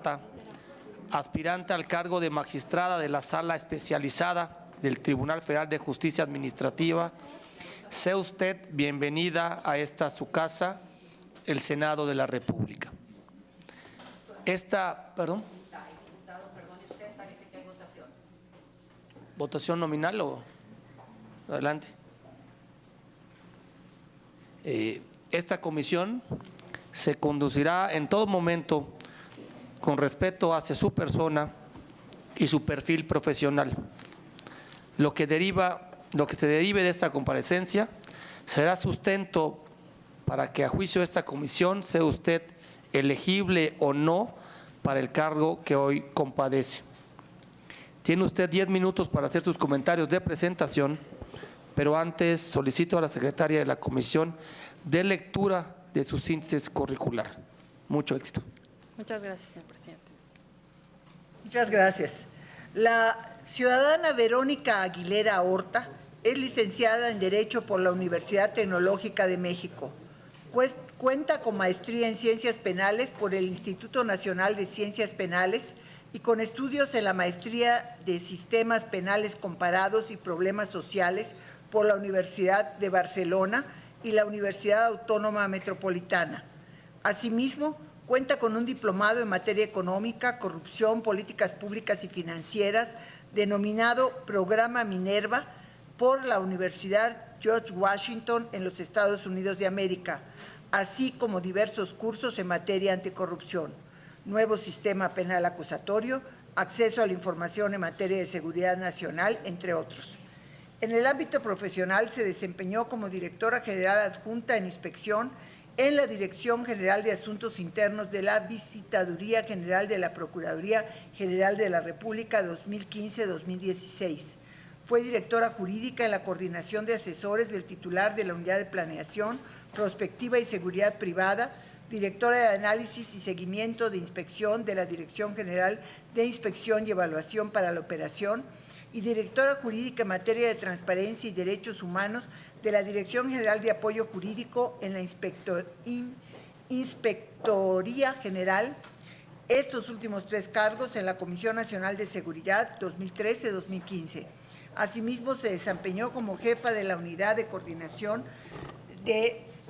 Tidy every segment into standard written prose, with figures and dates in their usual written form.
Zapata, aspirante al cargo de magistrada de la Sala Especializada del Tribunal Federal de Justicia Administrativa. Sea usted bienvenida a esta su casa, el Senado de la República. Perdón, parece que hay votación. ¿Votación nominal o adelante? Esta comisión se conducirá en todo momento con respeto hacia su persona y su perfil profesional. Lo que se derive de esta comparecencia será sustento para que a juicio de esta comisión sea usted elegible o no para el cargo que hoy compadece. Tiene usted 10 minutos para hacer sus comentarios de presentación, pero antes solicito a la secretaria de la comisión de lectura de su síntesis curricular. Mucho éxito. Muchas gracias, señor presidente. Muchas gracias. La ciudadana Verónica Aguilera Horta es licenciada en Derecho por la Universidad Tecnológica de México. Cuenta con maestría en Ciencias Penales por el Instituto Nacional de Ciencias Penales y con estudios en la maestría de Sistemas Penales Comparados y Problemas Sociales por la Universidad de Barcelona y la Universidad Autónoma Metropolitana. Asimismo, cuenta con un diplomado en materia económica, corrupción, políticas públicas y financieras, denominado Programa Minerva, por la Universidad George Washington en los Estados Unidos de América, así como diversos cursos en materia anticorrupción, nuevo sistema penal acusatorio, acceso a la información en materia de seguridad nacional, entre otros. En el ámbito profesional se desempeñó como directora general adjunta en inspección en la Dirección General de Asuntos Internos de la Visitaduría General de la Procuraduría General de la República 2015-2016. Fue directora jurídica en la coordinación de asesores del titular de la Unidad de Planeación, Prospectiva y Seguridad Privada, directora de Análisis y Seguimiento de Inspección de la Dirección General de Inspección y Evaluación para la Operación, y directora jurídica en materia de transparencia y derechos humanos de la Dirección General de Apoyo Jurídico en la Inspectoría General. Estos últimos 3 cargos en la Comisión Nacional de Seguridad 2013-2015. Asimismo, se desempeñó como jefa de la Unidad de Coordinación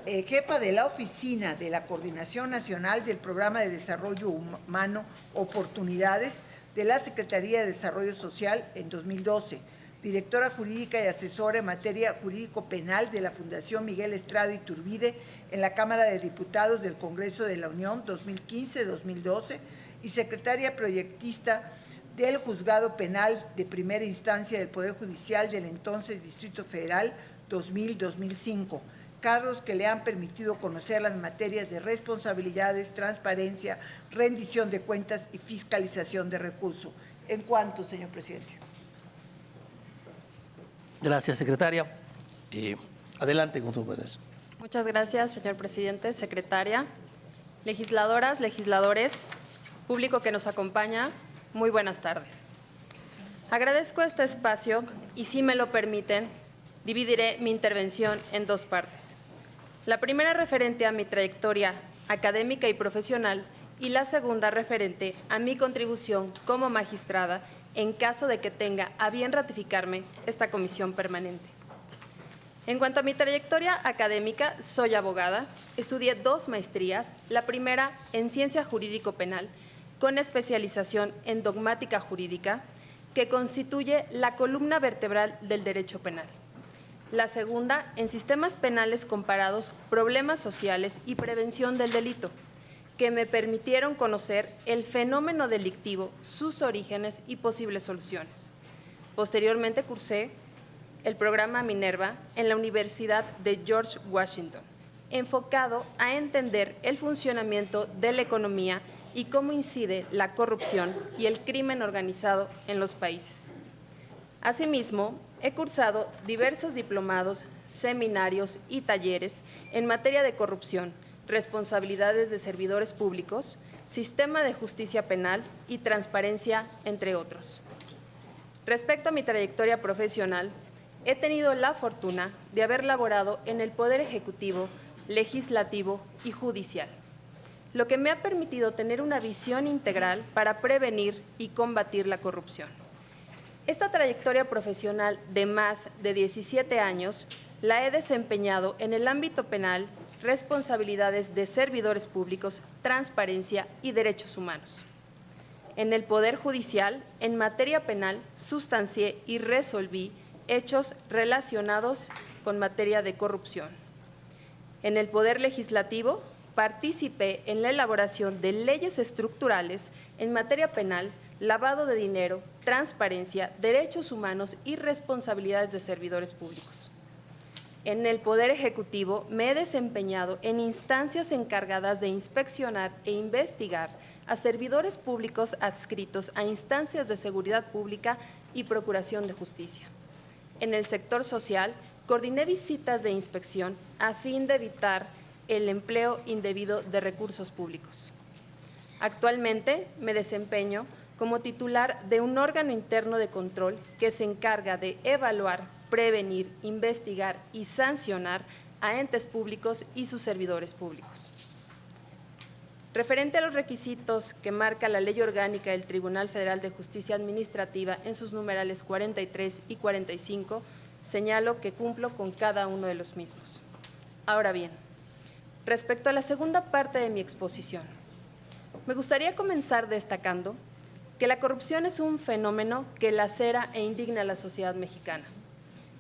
jefa de la Oficina de la Coordinación Nacional del Programa de Desarrollo Humano Oportunidades de la Secretaría de Desarrollo Social en 2012, directora jurídica y asesora en materia jurídico-penal de la Fundación Miguel Estrada Iturbide en la Cámara de Diputados del Congreso de la Unión 2015-2012 y secretaria proyectista del Juzgado Penal de Primera Instancia del Poder Judicial del entonces Distrito Federal 2000-2005, cargos que le han permitido conocer las materias de responsabilidades, transparencia, rendición de cuentas y fiscalización de recursos. En cuanto, señor presidente. Gracias, secretaria. Adelante con su juez. Muchas gracias, señor presidente, secretaria, legisladoras, legisladores, público que nos acompaña, muy buenas tardes. Agradezco este espacio y, si me lo permiten, dividiré mi intervención en 2 partes. La primera referente a mi trayectoria académica y profesional y la segunda referente a mi contribución como magistrada en caso de que tenga a bien ratificarme esta comisión permanente. En cuanto a mi trayectoria académica, soy abogada, estudié 2 maestrías, la primera en Ciencia Jurídico-Penal con especialización en Dogmática Jurídica, que constituye la columna vertebral del derecho penal. La segunda, en Sistemas Penales Comparados, Problemas Sociales y Prevención del Delito, que me permitieron conocer el fenómeno delictivo, sus orígenes y posibles soluciones. Posteriormente cursé el programa Minerva en la Universidad de George Washington, enfocado a entender el funcionamiento de la economía y cómo incide la corrupción y el crimen organizado en los países. Asimismo, he cursado diversos diplomados, seminarios y talleres en materia de corrupción, responsabilidades de servidores públicos, sistema de justicia penal y transparencia, entre otros. Respecto a mi trayectoria profesional, he tenido la fortuna de haber laborado en el Poder Ejecutivo, Legislativo y Judicial. lo que me ha permitido tener una visión integral para prevenir y combatir la corrupción. Esta trayectoria profesional de más de 17 años la he desempeñado en el ámbito penal, responsabilidades de servidores públicos, transparencia y derechos humanos. En el Poder Judicial, en materia penal, sustancié y resolví hechos relacionados con materia de corrupción. En el Poder Legislativo, participé en la elaboración de leyes estructurales en materia penal, lavado de dinero, transparencia, derechos humanos y responsabilidades de servidores públicos. En el Poder Ejecutivo me he desempeñado en instancias encargadas de inspeccionar e investigar a servidores públicos adscritos a instancias de seguridad pública y procuración de justicia. En el sector social, coordiné visitas de inspección a fin de evitar el empleo indebido de recursos públicos. Actualmente me desempeño como titular de un órgano interno de control que se encarga de evaluar, prevenir, investigar y sancionar a entes públicos y sus servidores públicos. Referente a los requisitos que marca la Ley Orgánica del Tribunal Federal de Justicia Administrativa en sus numerales 43 y 45, señalo que cumplo con cada uno de los mismos. Ahora bien, respecto a la segunda parte de mi exposición, me gustaría comenzar destacando que la corrupción es un fenómeno que lacera e indigna a la sociedad mexicana.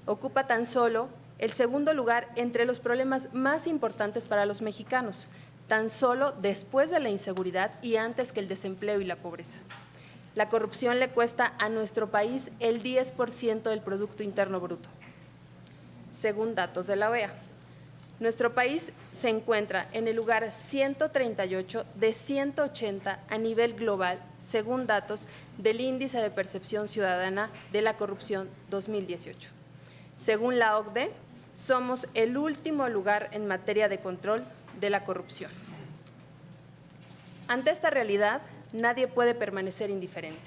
Ocupa tan solo el segundo lugar entre los problemas más importantes para los mexicanos, tan solo después de la inseguridad y antes que el desempleo y la pobreza. La corrupción le cuesta a nuestro país el 10% del Producto Interno Bruto. Según datos de la OEA, nuestro país se encuentra en el lugar 138 de 180 a nivel global, según datos del Índice de Percepción Ciudadana de la Corrupción 2018. Según la OCDE, somos el último lugar en materia de control de la corrupción. Ante esta realidad, nadie puede permanecer indiferente.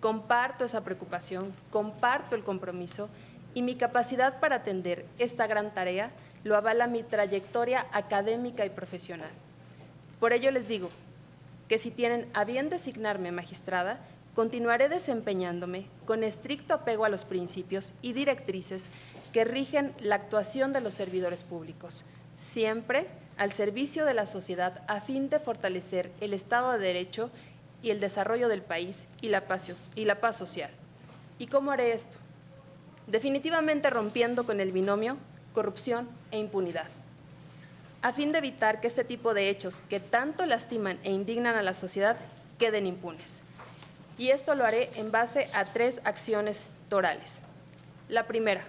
Comparto esa preocupación, comparto el compromiso y mi capacidad para atender esta gran tarea lo avala mi trayectoria académica y profesional. Por ello les digo que si tienen a bien designarme magistrada, continuaré desempeñándome con estricto apego a los principios y directrices que rigen la actuación de los servidores públicos, siempre al servicio de la sociedad a fin de fortalecer el Estado de Derecho y el desarrollo del país y la paz social. ¿Y cómo haré esto? Definitivamente rompiendo con el binomio corrupción e impunidad, a fin de evitar que este tipo de hechos que tanto lastiman e indignan a la sociedad queden impunes. Y esto lo haré en base a 3 acciones torales. La primera,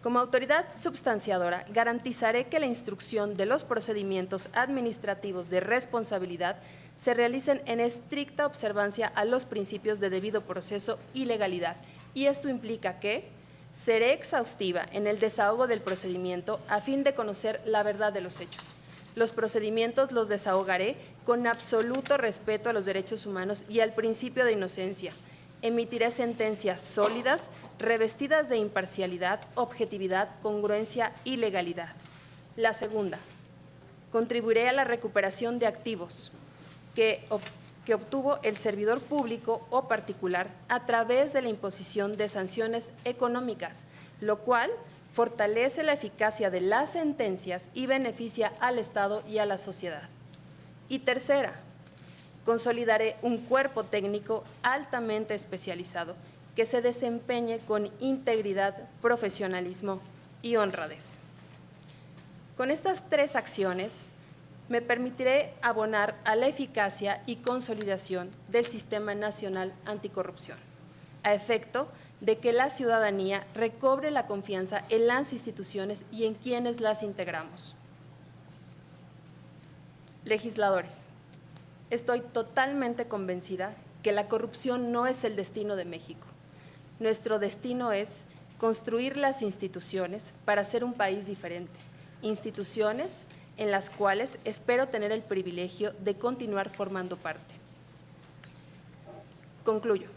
como autoridad substanciadora, garantizaré que la instrucción de los procedimientos administrativos de responsabilidad se realicen en estricta observancia a los principios de debido proceso y legalidad. Y esto implica que seré exhaustiva en el desahogo del procedimiento a fin de conocer la verdad de los hechos. Los procedimientos los desahogaré con absoluto respeto a los derechos humanos y al principio de inocencia. Emitiré sentencias sólidas, revestidas de imparcialidad, objetividad, congruencia y legalidad. La segunda, contribuiré a la recuperación de activos que obtuvo el servidor público o particular a través de la imposición de sanciones económicas, lo cual fortalece la eficacia de las sentencias y beneficia al Estado y a la sociedad. Y tercera, consolidaré un cuerpo técnico altamente especializado que se desempeñe con integridad, profesionalismo y honradez. Con estas 3 acciones, me permitiré abonar a la eficacia y consolidación del Sistema Nacional Anticorrupción, a efecto de que la ciudadanía recobre la confianza en las instituciones y en quienes las integramos. Legisladores, estoy totalmente convencida que la corrupción no es el destino de México. Nuestro destino es construir las instituciones para ser un país diferente, instituciones en las cuales espero tener el privilegio de continuar formando parte. Concluyo.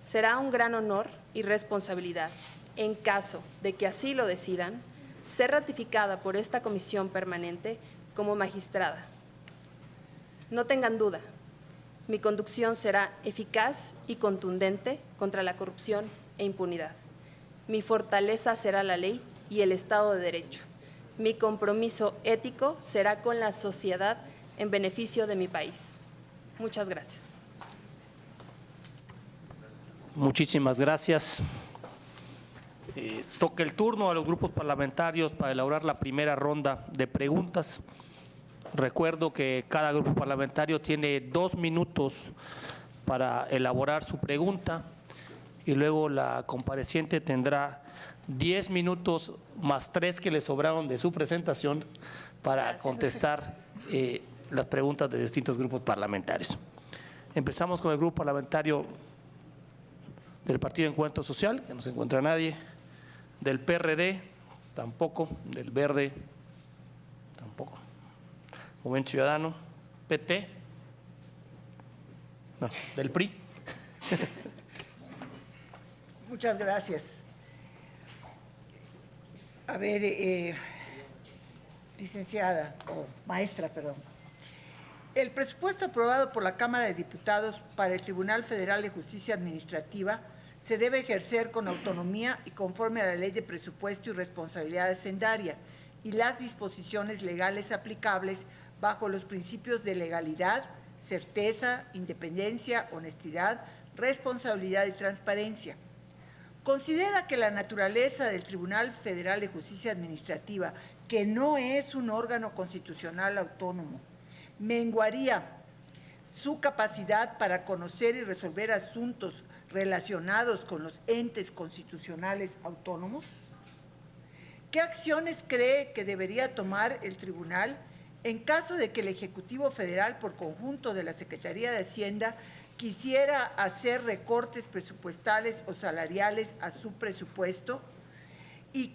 Será un gran honor y responsabilidad, en caso de que así lo decidan, ser ratificada por esta comisión permanente como magistrada. No tengan duda, mi conducción será eficaz y contundente contra la corrupción e impunidad. Mi fortaleza será la ley y el Estado de Derecho. Mi compromiso ético será con la sociedad en beneficio de mi país. Muchas gracias. Muchísimas gracias. Toca el turno a los grupos parlamentarios para elaborar la primera ronda de preguntas. Recuerdo que cada grupo parlamentario tiene 2 minutos para elaborar su pregunta y luego la compareciente tendrá 10 minutos más 3 que le sobraron de su presentación para contestar las preguntas de distintos grupos parlamentarios. Empezamos con el grupo parlamentario del Partido Encuentro Social, que no se encuentra nadie, del PRD, tampoco, del Verde, tampoco, Movimiento Ciudadano, PT, no, del PRI. Muchas gracias. A ver, licenciada, o maestra, perdón. El presupuesto aprobado por la Cámara de Diputados para el Tribunal Federal de Justicia Administrativa se debe ejercer con autonomía y conforme a la Ley de Presupuesto y Responsabilidad Hacendaria y las disposiciones legales aplicables bajo los principios de legalidad, certeza, independencia, honestidad, responsabilidad y transparencia. Considera que la naturaleza del Tribunal Federal de Justicia Administrativa, que no es un órgano constitucional autónomo, menguaría su capacidad para conocer y resolver asuntos relacionados con los entes constitucionales autónomos? ¿Qué acciones cree que debería tomar el tribunal en caso de que el Ejecutivo Federal, por conjunto de la Secretaría de Hacienda, quisiera hacer recortes presupuestales o salariales a su presupuesto? ¿Y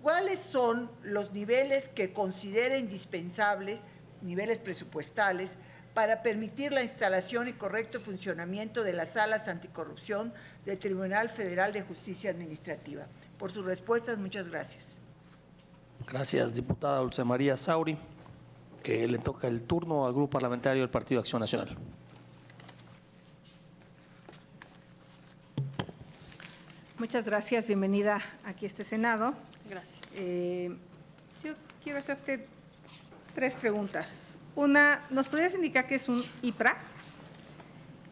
cuáles son los niveles que considera indispensables, niveles presupuestales, para permitir la instalación y correcto funcionamiento de las salas anticorrupción del Tribunal Federal de Justicia Administrativa? Por sus respuestas, muchas gracias. Gracias, diputada Dulce María Sauri. Le toca el turno al grupo parlamentario del Partido Acción Nacional. Muchas gracias, bienvenida aquí a este Senado. Gracias. Yo quiero hacerte 3 preguntas. Una, ¿nos podrías indicar qué es un IPRA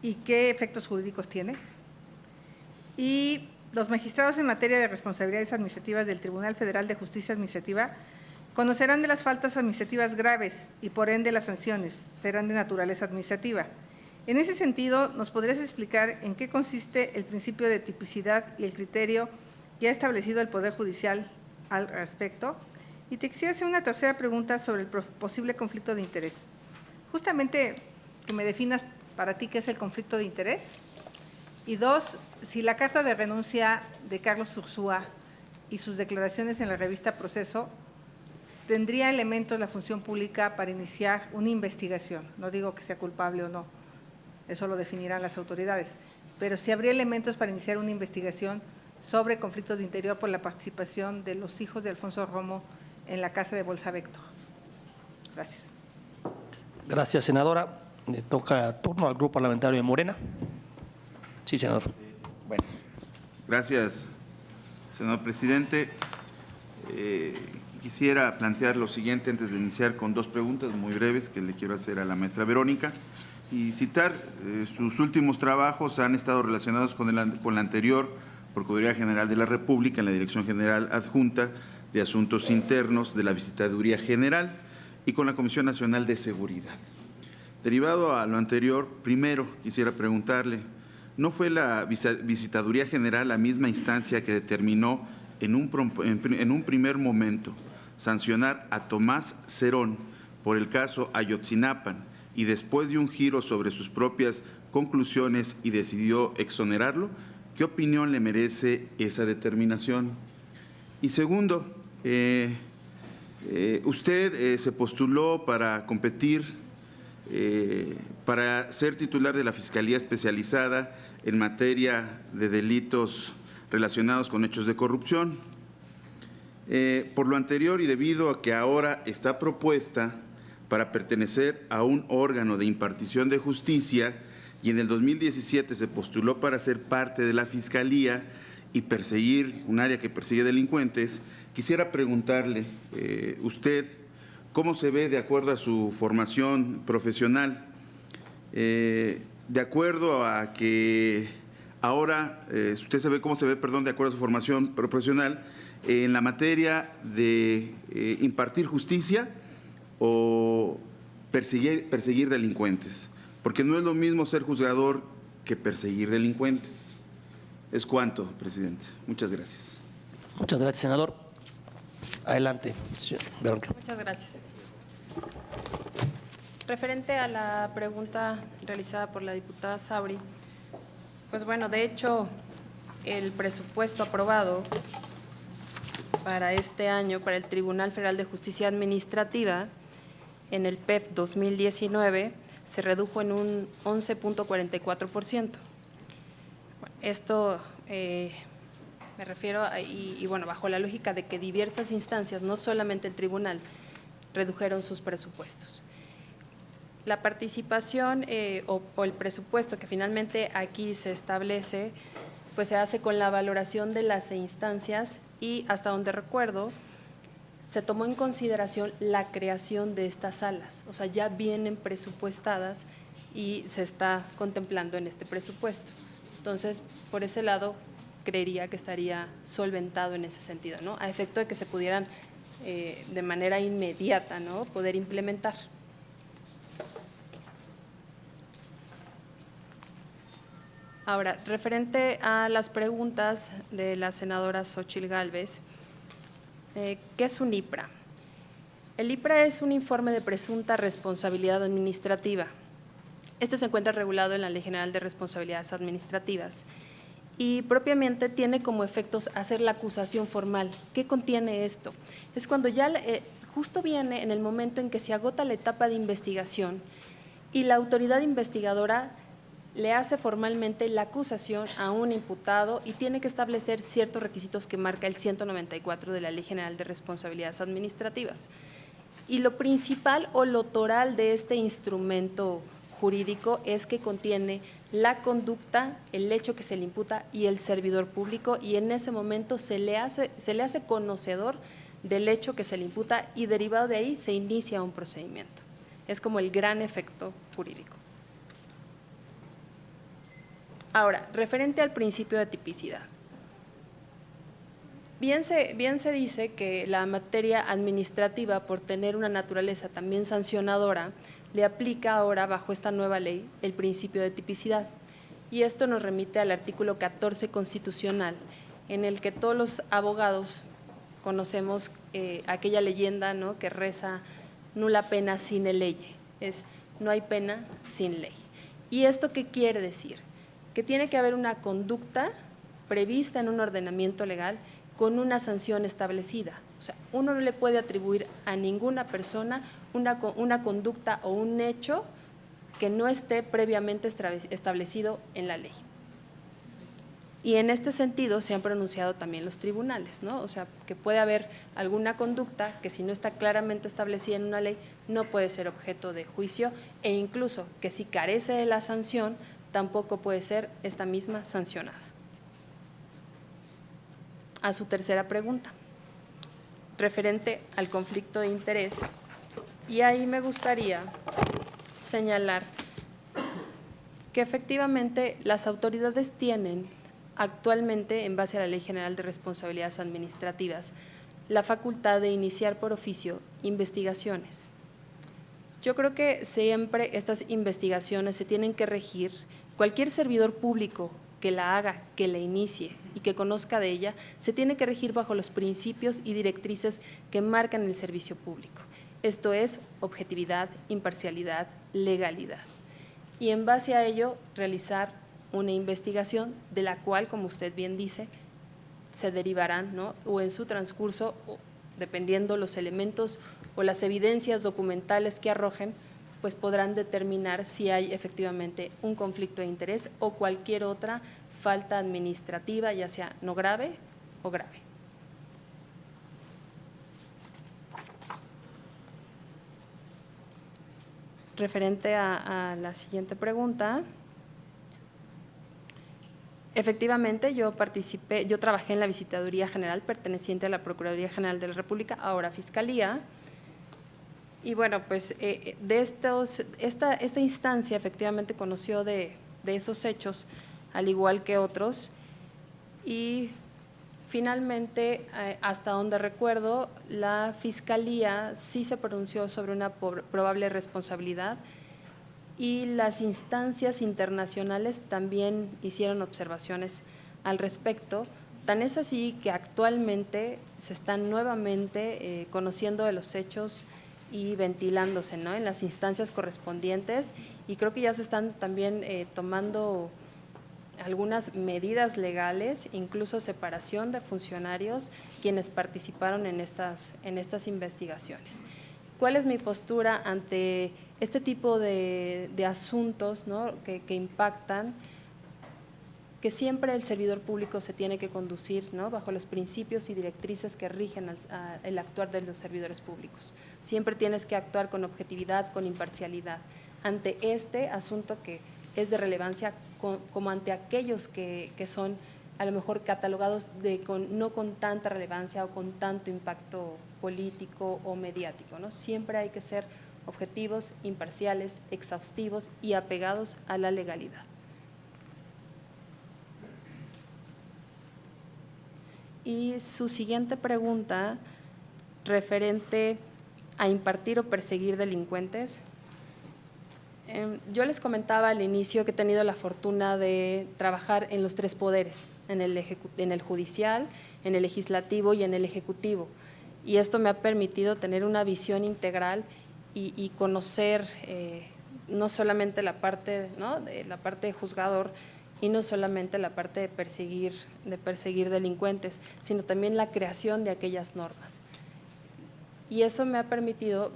y qué efectos jurídicos tiene? Y los magistrados en materia de responsabilidades administrativas del Tribunal Federal de Justicia Administrativa conocerán de las faltas administrativas graves y por ende las sanciones serán de naturaleza administrativa. En ese sentido, ¿nos podrías explicar en qué consiste el principio de tipicidad y el criterio que ha establecido el Poder Judicial al respecto? Y te quisiera hacer una tercera pregunta sobre el posible conflicto de interés. Justamente que me definas para ti qué es el conflicto de interés. Y 2, si la carta de renuncia de Carlos Ursúa y sus declaraciones en la revista Proceso tendría elementos la función pública para iniciar una investigación. No digo que sea culpable o no, eso lo definirán las autoridades, pero si habría elementos para iniciar una investigación sobre conflictos de interior por la participación de los hijos de Alfonso Romo en la casa de Bolsa Vector. Gracias. Gracias, senadora. Le toca turno al grupo parlamentario de Morena. Sí, senador. Bueno. Gracias, senador presidente. Quisiera plantear lo siguiente antes de iniciar con 2 preguntas muy breves que le quiero hacer a la maestra Verónica y citar sus últimos trabajos han estado relacionados con la anterior Procuraduría General de la República en la Dirección General Adjunta de Asuntos Internos de la Visitaduría General y con la Comisión Nacional de Seguridad. Derivado a lo anterior, primero quisiera preguntarle, ¿no fue la Visitaduría General la misma instancia que determinó en un primer momento sancionar a Tomás Cerón por el caso Ayotzinapan y después dio un giro sobre sus propias conclusiones y decidió exonerarlo? ¿Qué opinión le merece esa determinación? Y segundo, usted se postuló para competir, para ser titular de la Fiscalía Especializada en materia de delitos relacionados con hechos de corrupción. Por lo anterior y debido a que ahora está propuesta para pertenecer a un órgano de impartición de justicia y en el 2017 se postuló para ser parte de la Fiscalía y perseguir un área que persigue delincuentes, quisiera preguntarle, usted, ¿cómo se ve de acuerdo a su formación profesional? De acuerdo a que ahora, usted se ve, ¿cómo se ve, perdón, de acuerdo a su formación profesional en la materia de impartir justicia o perseguir delincuentes? Porque no es lo mismo ser juzgador que perseguir delincuentes. ¿Es cuánto, presidente? Muchas gracias. Muchas gracias, senador. Adelante, señora Verónica. Muchas gracias. Referente a la pregunta realizada por la diputada Sauri, pues bueno, de hecho, el presupuesto aprobado para este año para el Tribunal Federal de Justicia Administrativa en el PEF 2019 se redujo en un 11.44%. Esto me refiero y bueno, bajo la lógica de que diversas instancias, no solamente el tribunal, redujeron sus presupuestos. La participación o el presupuesto que finalmente aquí se establece, pues se hace con la valoración de las instancias y hasta donde recuerdo, se tomó en consideración la creación de estas salas, o sea, ya vienen presupuestadas y se está contemplando en este presupuesto. Entonces, por ese lado, creería que estaría solventado en ese sentido, ¿no? A efecto de que se pudieran de manera inmediata, ¿no?, poder implementar. Ahora, referente a las preguntas de la senadora Xóchitl Gálvez, ¿qué es un IPRA? El IPRA es un informe de presunta responsabilidad administrativa. Este se encuentra regulado en la Ley General de Responsabilidades Administrativas y propiamente tiene como efectos hacer la acusación formal. ¿Qué contiene esto? Es cuando ya justo viene en el momento en que se agota la etapa de investigación y la autoridad investigadora le hace formalmente la acusación a un imputado y tiene que establecer ciertos requisitos que marca el 194 de la Ley General de Responsabilidades Administrativas. Y lo principal o lo toral de este instrumento jurídico es que contiene la conducta, el hecho que se le imputa y el servidor público, y en ese momento se le hace conocedor del hecho que se le imputa y derivado de ahí se inicia un procedimiento. Es como el gran efecto jurídico. Ahora, referente al principio de tipicidad. Bien se dice que la materia administrativa, por tener una naturaleza también sancionadora, le aplica ahora, bajo esta nueva ley, el principio de tipicidad. Y esto nos remite al artículo 14 constitucional, en el que todos los abogados conocemos aquella leyenda, ¿no?, que reza nula pena sine ley, es no hay pena sin ley. ¿Y esto qué quiere decir? Que tiene que haber una conducta prevista en un ordenamiento legal con una sanción establecida. O sea, uno no le puede atribuir a ninguna persona una conducta o un hecho que no esté previamente establecido en la ley. Y en este sentido se han pronunciado también los tribunales, ¿no? O sea, que puede haber alguna conducta que si no está claramente establecida en una ley no puede ser objeto de juicio e incluso que si carece de la sanción tampoco puede ser esta misma sancionada. A su tercera pregunta, referente al conflicto de interés, y ahí me gustaría señalar que efectivamente las autoridades tienen actualmente, en base a la Ley General de Responsabilidades Administrativas, la facultad de iniciar por oficio investigaciones. Yo creo que siempre estas investigaciones se tienen que regir, cualquier servidor público que la haga, que la inicie y que conozca de ella, se tiene que regir bajo los principios y directrices que marcan el servicio público. Esto es objetividad, imparcialidad, legalidad. Y en base a ello, realizar una investigación de la cual, como usted bien dice, se derivarán, ¿no?, o en su transcurso, dependiendo los elementos o las evidencias documentales que arrojen, pues podrán determinar si hay efectivamente un conflicto de interés o cualquier otra falta administrativa, ya sea no grave o grave. referente a la siguiente pregunta. Efectivamente, yo trabajé en la Visitaduría General perteneciente a la Procuraduría General de la República, ahora Fiscalía. Y bueno, pues esta instancia efectivamente conoció de esos hechos, al igual que otros, y finalmente, hasta donde recuerdo, la Fiscalía sí se pronunció sobre una probable responsabilidad y las instancias internacionales también hicieron observaciones al respecto. Tan es así que actualmente se están nuevamente conociendo de los hechos y ventilándose, ¿no?, en las instancias correspondientes, y creo que ya se están también tomando algunas medidas legales, incluso separación de funcionarios quienes participaron en estas investigaciones. ¿Cuál es mi postura ante este tipo de asuntos, ¿no?, que impactan? Que siempre el servidor público se tiene que conducir, ¿no?, bajo los principios y directrices que rigen el actuar de los servidores públicos. Siempre tienes que actuar con objetividad, con imparcialidad, ante este asunto que es de relevancia, como ante aquellos que son a lo mejor catalogados no con tanta relevancia o con tanto impacto político o mediático, ¿no? Siempre hay que ser objetivos, imparciales, exhaustivos y apegados a la legalidad. Y su siguiente pregunta, referente a impartir o perseguir delincuentes. Yo les comentaba al inicio que he tenido la fortuna de trabajar en los tres poderes, en el judicial, en el legislativo y en el ejecutivo. Y esto me ha permitido tener una visión integral y conocer no solamente la parte, ¿no?, de la parte de juzgador, y no solamente la parte de perseguir delincuentes, sino también la creación de aquellas normas. Y eso me ha permitido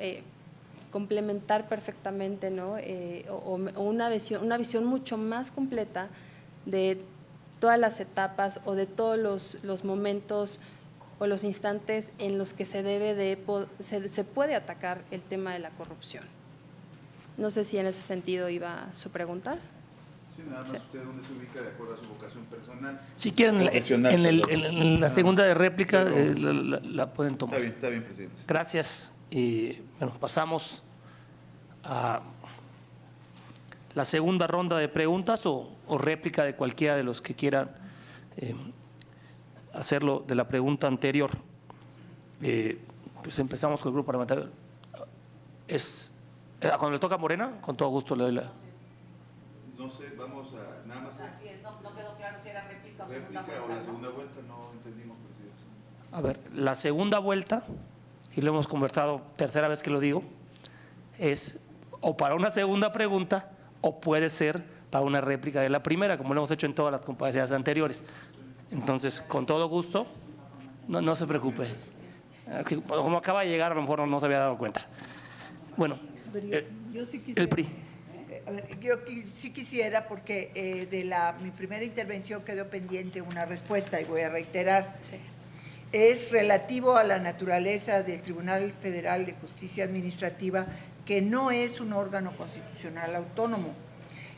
complementar perfectamente, ¿no?, una visión mucho más completa de todas las etapas o de todos los momentos o los instantes en los que se puede atacar el tema de la corrupción. No sé si en ese sentido iba su pregunta. Sí, nada más usted dónde se ubica de acuerdo a su vocación personal. Si quieren, en la segunda de réplica la pueden tomar. Está bien, presidente. Gracias. Y bueno, pasamos a la segunda ronda de preguntas o réplica de cualquiera de los que quieran hacerlo de la pregunta anterior. Pues empezamos con el grupo parlamentario. Cuando le toca a Morena, con todo gusto le doy la… No sé, vamos a nada más. Así es, no quedó claro si era réplica o Réplica segunda vuelta. o la segunda vuelta, no entendimos, presidente. A ver, la segunda vuelta, y lo hemos conversado, tercera vez que lo digo, es o para una segunda pregunta o puede ser para una réplica de la primera, como lo hemos hecho en todas las comparecencias anteriores. Entonces, con todo gusto, no se preocupe. Como acaba de llegar, a lo mejor no se había dado cuenta. Bueno, Yo sí quisiera, el PRI. A ver, yo sí quisiera, porque mi primera intervención quedó pendiente una respuesta y voy a reiterar. Sí. Es relativo a la naturaleza del Tribunal Federal de Justicia Administrativa, que no es un órgano constitucional autónomo.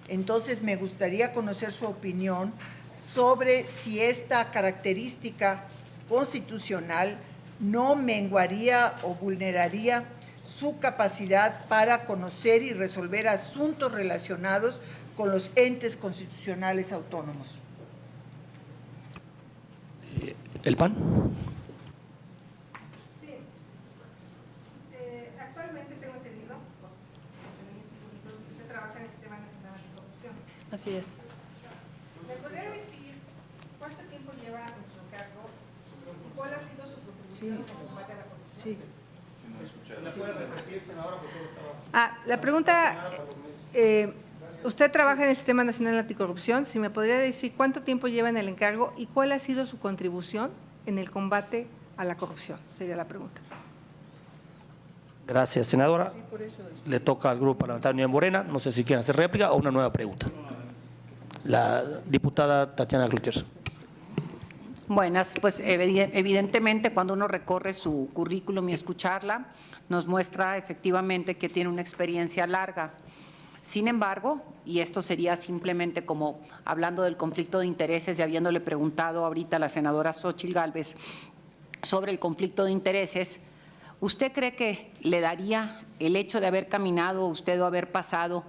Entonces, me gustaría conocer su opinión sobre si esta característica constitucional no menguaría o vulneraría su capacidad para conocer y resolver asuntos relacionados con los entes constitucionales autónomos. ¿El PAN? Sí. Actualmente tengo entendido que usted trabaja en el Sistema Nacional Anticorrupción. Así es. ¿Me podría decir cuánto tiempo lleva en su cargo y cuál ha sido su contribución en el combate a la corrupción? Sí. La pregunta, usted trabaja en el Sistema Nacional Anticorrupción, si me podría decir cuánto tiempo lleva en el encargo y cuál ha sido su contribución en el combate a la corrupción, sería la pregunta. Gracias, senadora. Le toca al grupo parlamentario de Morena, no sé si quieren hacer réplica o una nueva pregunta. La diputada Tatiana Cloutier. Buenas, pues evidentemente cuando uno recorre su currículum y escucharla, nos muestra efectivamente que tiene una experiencia larga. Sin embargo, y esto sería simplemente como hablando del conflicto de intereses y habiéndole preguntado ahorita a la senadora Xóchitl Gálvez sobre el conflicto de intereses, ¿usted cree que le daría el hecho de haber caminado usted o haber pasado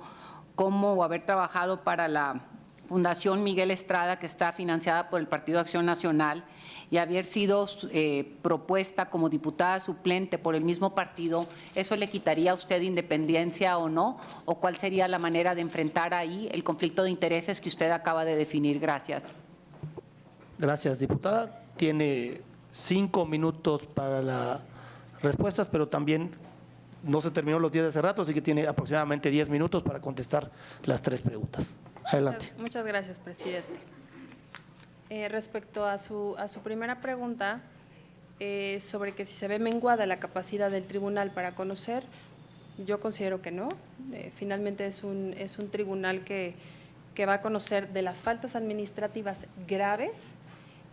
como o haber trabajado para la Fundación Miguel Estrada, que está financiada por el Partido Acción Nacional, y haber sido propuesta como diputada suplente por el mismo partido, ¿eso le quitaría a usted independencia o no? ¿O cuál sería la manera de enfrentar ahí el conflicto de intereses que usted acaba de definir? Gracias. Gracias, diputada. Tiene 5 minutos para las respuestas, pero también no se terminó los 10 de hace rato, así que tiene aproximadamente 10 minutos para contestar las 3 preguntas. Adelante. Muchas gracias, presidente. Respecto a su primera pregunta, sobre que si se ve menguada la capacidad del tribunal para conocer, yo considero que no. Finalmente es un tribunal que va a conocer de las faltas administrativas graves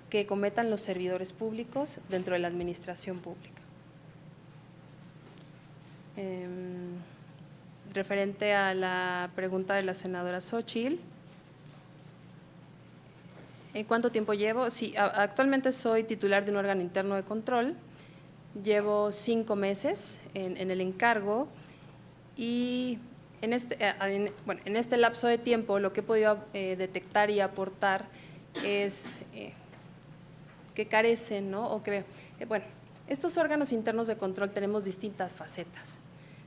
que cometan los servidores públicos dentro de la administración pública. Referente a la pregunta de la senadora Xóchitl, ¿en cuánto tiempo llevo? Sí, actualmente soy titular de un órgano interno de control, llevo 5 meses en el encargo y en este lapso de tiempo lo que he podido detectar y aportar es que carecen, ¿no? O que, estos órganos internos de control tenemos distintas facetas.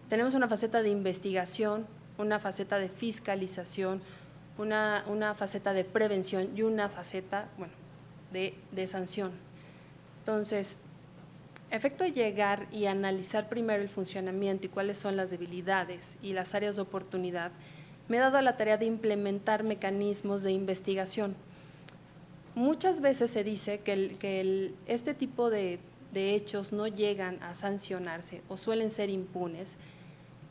Tenemos una faceta de investigación, una faceta de fiscalización, una faceta de prevención y una faceta, de sanción. Entonces, a efecto de llegar y analizar primero el funcionamiento y cuáles son las debilidades y las áreas de oportunidad, me he dado a la tarea de implementar mecanismos de investigación. Muchas veces se dice que este tipo de hechos no llegan a sancionarse o suelen ser impunes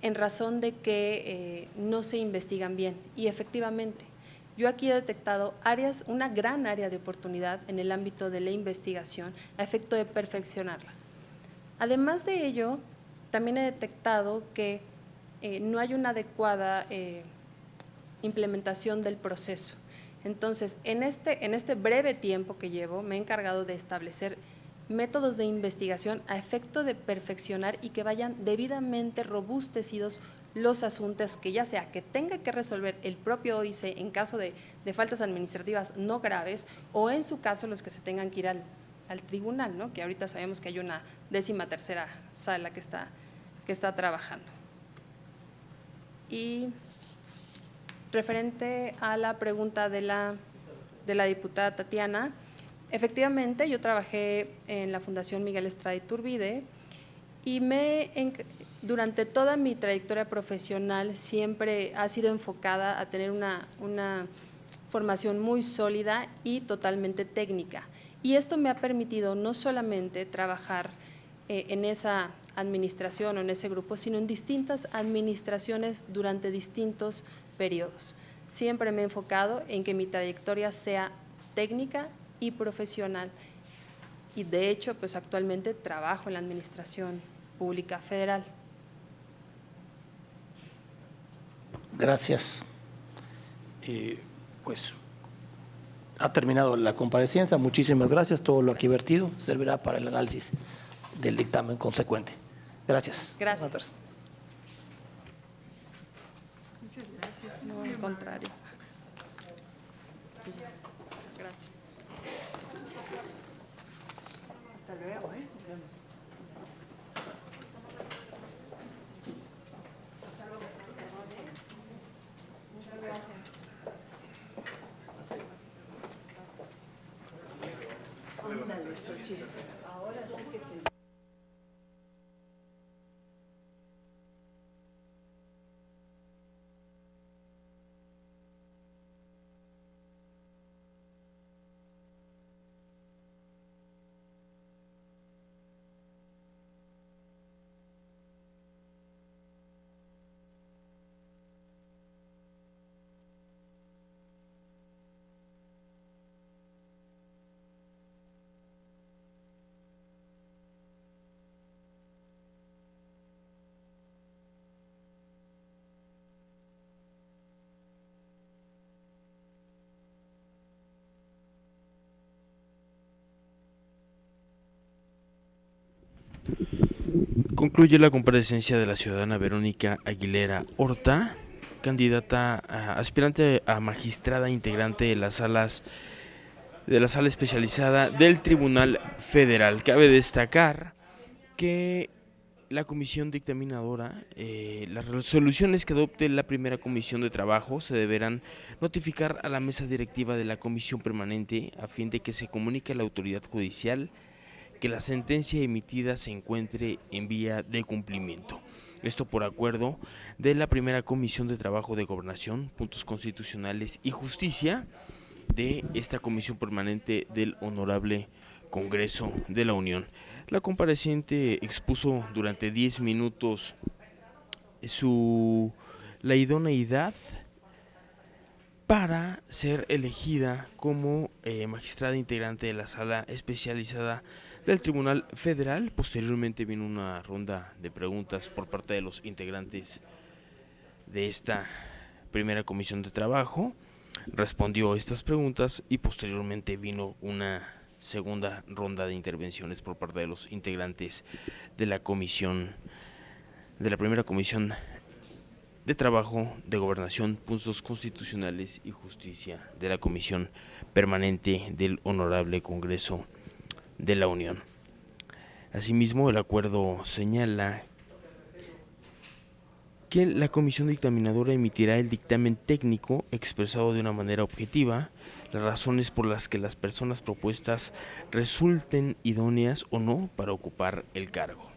en razón de que no se investigan bien. Y efectivamente, yo aquí he detectado una gran área de oportunidad en el ámbito de la investigación a efecto de perfeccionarla. Además de ello, también he detectado que no hay una adecuada implementación del proceso. Entonces, en este breve tiempo que llevo, me he encargado de establecer métodos de investigación a efecto de perfeccionar y que vayan debidamente robustecidos los asuntos que ya sea que tenga que resolver el propio OIC en caso de faltas administrativas no graves o en su caso los que se tengan que ir al tribunal, ¿no? Que ahorita sabemos que hay una 13ª sala que está trabajando. Y referente a la pregunta de la diputada Tatiana, efectivamente, yo trabajé en la Fundación Miguel Estrada Iturbide y durante toda mi trayectoria profesional siempre ha sido enfocada a tener una formación muy sólida y totalmente técnica. Y esto me ha permitido no solamente trabajar en esa administración o en ese grupo, sino en distintas administraciones durante distintos periodos. Siempre me he enfocado en que mi trayectoria sea técnica y profesional. Y de hecho, pues actualmente trabajo en la Administración Pública Federal. Gracias. Pues ha terminado la comparecencia. Muchísimas gracias. Todo lo aquí vertido servirá para el análisis del dictamen consecuente. Gracias. Gracias. Muchas gracias. No, al contrario. Gracias. Hasta luego, ¿eh? Ándale, Xochitl. Ahora sí que se… Concluye la comparecencia de la ciudadana Verónica Aguilera Horta, candidata aspirante a magistrada integrante de la sala especializada del Tribunal Federal. Cabe destacar que la comisión dictaminadora, las resoluciones que adopte la primera comisión de trabajo se deberán notificar a la mesa directiva de la comisión permanente a fin de que se comunique a la autoridad judicial que la sentencia emitida se encuentre en vía de cumplimiento. Esto por acuerdo de la primera comisión de trabajo de Gobernación, Puntos Constitucionales y Justicia de esta comisión permanente del Honorable Congreso de la Unión. La compareciente expuso durante 10 minutos la idoneidad para ser elegida como magistrada integrante de la sala especializada del Tribunal Federal. Posteriormente vino una ronda de preguntas por parte de los integrantes de esta primera comisión de trabajo. Respondió estas preguntas y posteriormente vino una segunda ronda de intervenciones por parte de los integrantes de la primera comisión de trabajo de Gobernación, Puntos Constitucionales y Justicia de la Comisión Permanente del Honorable Congreso de la Unión. Asimismo, el acuerdo señala que la comisión dictaminadora emitirá el dictamen técnico expresado de una manera objetiva, las razones por las que las personas propuestas resulten idóneas o no para ocupar el cargo.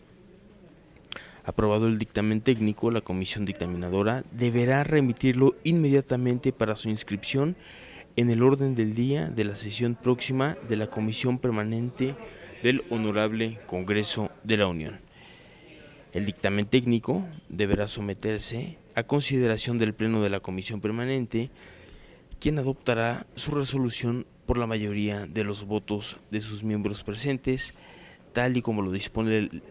Aprobado el dictamen técnico, la comisión dictaminadora deberá remitirlo inmediatamente para su inscripción en el orden del día de la sesión próxima de la Comisión Permanente del Honorable Congreso de la Unión. El dictamen técnico deberá someterse a consideración del Pleno de la Comisión Permanente, quien adoptará su resolución por la mayoría de los votos de sus miembros presentes, tal y como lo dispone el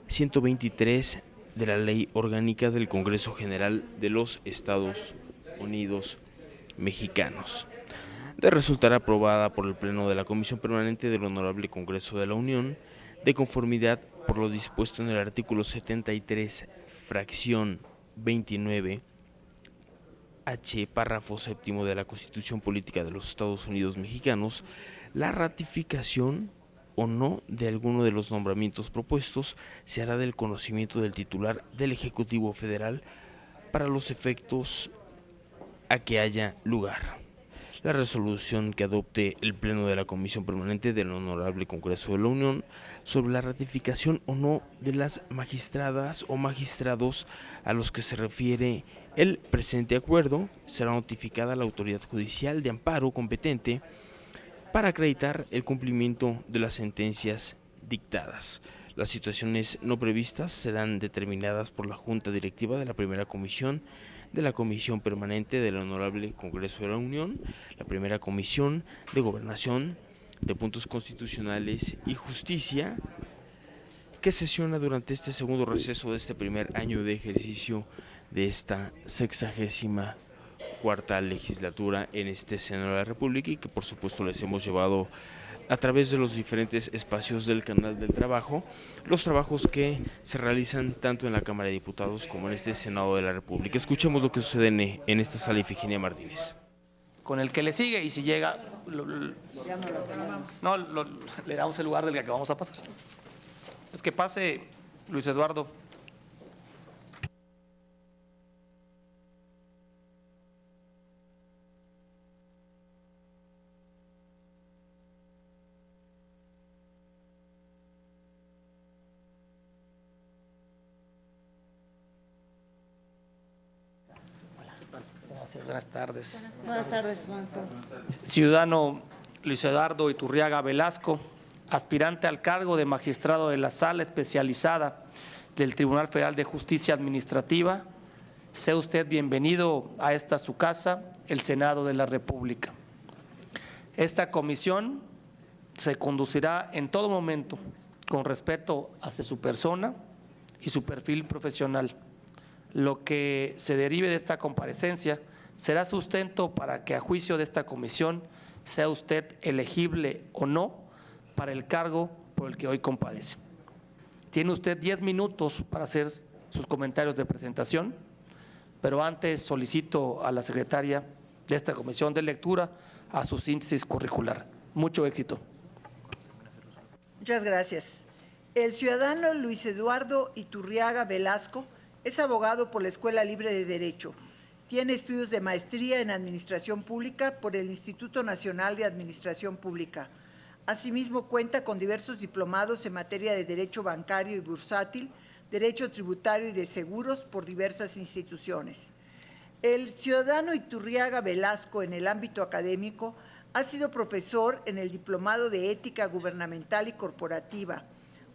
123 de la Ley Orgánica del Congreso General de los Estados Unidos Mexicanos. De resultar aprobada por el Pleno de la Comisión Permanente del Honorable Congreso de la Unión, de conformidad por lo dispuesto en el artículo 73, fracción 29, H, párrafo séptimo de la Constitución Política de los Estados Unidos Mexicanos, la ratificación o no de alguno de los nombramientos propuestos se hará del conocimiento del titular del Ejecutivo Federal para los efectos a que haya lugar. La resolución que adopte el Pleno de la Comisión Permanente del Honorable Congreso de la Unión sobre la ratificación o no de las magistradas o magistrados a los que se refiere el presente acuerdo será notificada a la autoridad judicial de amparo competente para acreditar el cumplimiento de las sentencias dictadas. Las situaciones no previstas serán determinadas por la Junta Directiva de la Primera Comisión de la Comisión Permanente del Honorable Congreso de la Unión, la Primera Comisión de Gobernación, de Puntos Constitucionales y Justicia, que sesiona durante este segundo receso de este primer año de ejercicio de esta 64ª legislatura en este Senado de la República, y que por supuesto les hemos llevado a través de los diferentes espacios del canal del trabajo, los trabajos que se realizan tanto en la Cámara de Diputados como en este Senado de la República. Escuchemos lo que sucede en esta sala Ifigenia Martínez. Con el que le sigue, y si llega, le damos el lugar del que vamos a pasar. Pues que pase Luis Eduardo. Buenas tardes. Buenas tardes, maestro. Ciudadano Luis Eduardo Iturriaga Velasco, aspirante al cargo de magistrado de la Sala Especializada del Tribunal Federal de Justicia Administrativa, sea usted bienvenido a esta su casa, el Senado de la República. Esta comisión se conducirá en todo momento con respeto hacia su persona y su perfil profesional. Lo que se derive de esta comparecencia será sustento para que, a juicio de esta comisión, sea usted elegible o no para el cargo por el que hoy compadece. Tiene usted 10 minutos para hacer sus comentarios de presentación, pero antes solicito a la secretaria de esta comisión de lectura a su síntesis curricular. Mucho éxito. Muchas gracias. El ciudadano Luis Eduardo Iturriaga Velasco es abogado por la Escuela Libre de Derecho. Tiene estudios de maestría en Administración Pública por el Instituto Nacional de Administración Pública. Asimismo, cuenta con diversos diplomados en materia de Derecho Bancario y Bursátil, Derecho Tributario y de Seguros por diversas instituciones. El ciudadano Iturriaga Velasco, en el ámbito académico, ha sido profesor en el Diplomado de Ética Gubernamental y Corporativa,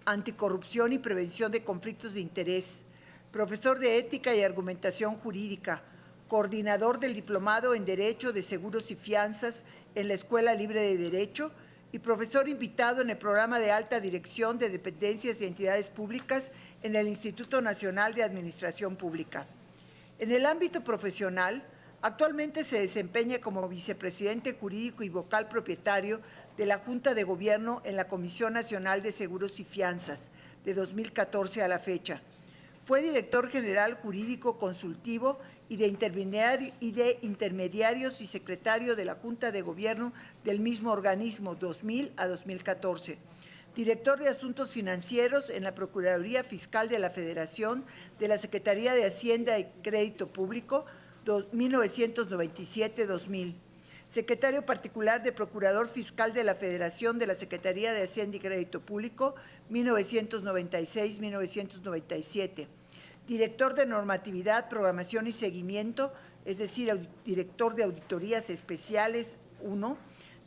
Anticorrupción y Prevención de Conflictos de Interés, profesor de Ética y Argumentación Jurídica, coordinador del Diplomado en Derecho de Seguros y Fianzas en la Escuela Libre de Derecho y profesor invitado en el Programa de Alta Dirección de Dependencias y Entidades Públicas en el Instituto Nacional de Administración Pública. En el ámbito profesional, actualmente se desempeña como vicepresidente jurídico y vocal propietario de la Junta de Gobierno en la Comisión Nacional de Seguros y Fianzas, de 2014 a la fecha. Fue director general jurídico consultivo y de intermediarios y secretario de la Junta de Gobierno del mismo organismo, 2000 a 2014. Director de Asuntos Financieros en la Procuraduría Fiscal de la Federación de la Secretaría de Hacienda y Crédito Público, 1997-2000. Secretario particular de Procurador Fiscal de la Federación de la Secretaría de Hacienda y Crédito Público, 1996-1997. Director de Normatividad, Programación y Seguimiento, es decir, director de Auditorías Especiales 1,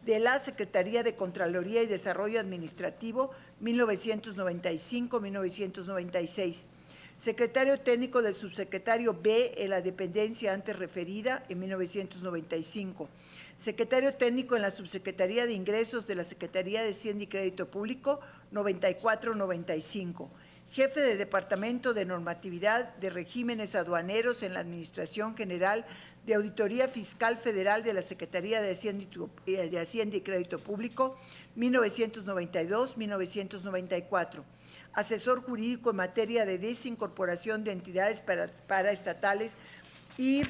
de la Secretaría de Contraloría y Desarrollo Administrativo, 1995-1996. Secretario técnico del subsecretario B en la dependencia antes referida en 1995. Secretario técnico en la subsecretaría de Ingresos de la Secretaría de Hacienda y Crédito Público, 94-95. Jefe de Departamento de Normatividad de Regímenes Aduaneros en la Administración General de Auditoría Fiscal Federal de la Secretaría de Hacienda y Crédito Público, 1992-1994. Asesor jurídico en materia de desincorporación de entidades paraestatales y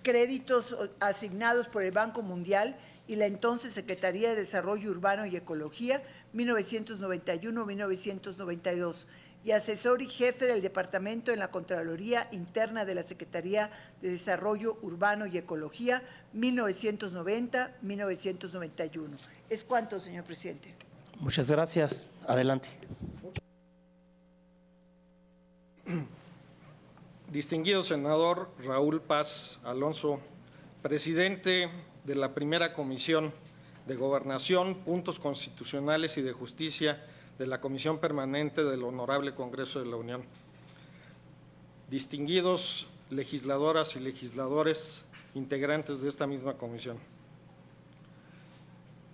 créditos asignados por el Banco Mundial y la entonces Secretaría de Desarrollo Urbano y Ecología, 1991-1992, y asesor y jefe del Departamento en la Contraloría Interna de la Secretaría de Desarrollo Urbano y Ecología, 1990-1991. Es cuanto, señor presidente. Muchas gracias. Adelante. Distinguido senador Raúl Paz Alonso, presidente de la Primera Comisión de Gobernación, Puntos Constitucionales y de Justicia de la Comisión Permanente del Honorable Congreso de la Unión. Distinguidos legisladoras y legisladores integrantes de esta misma comisión.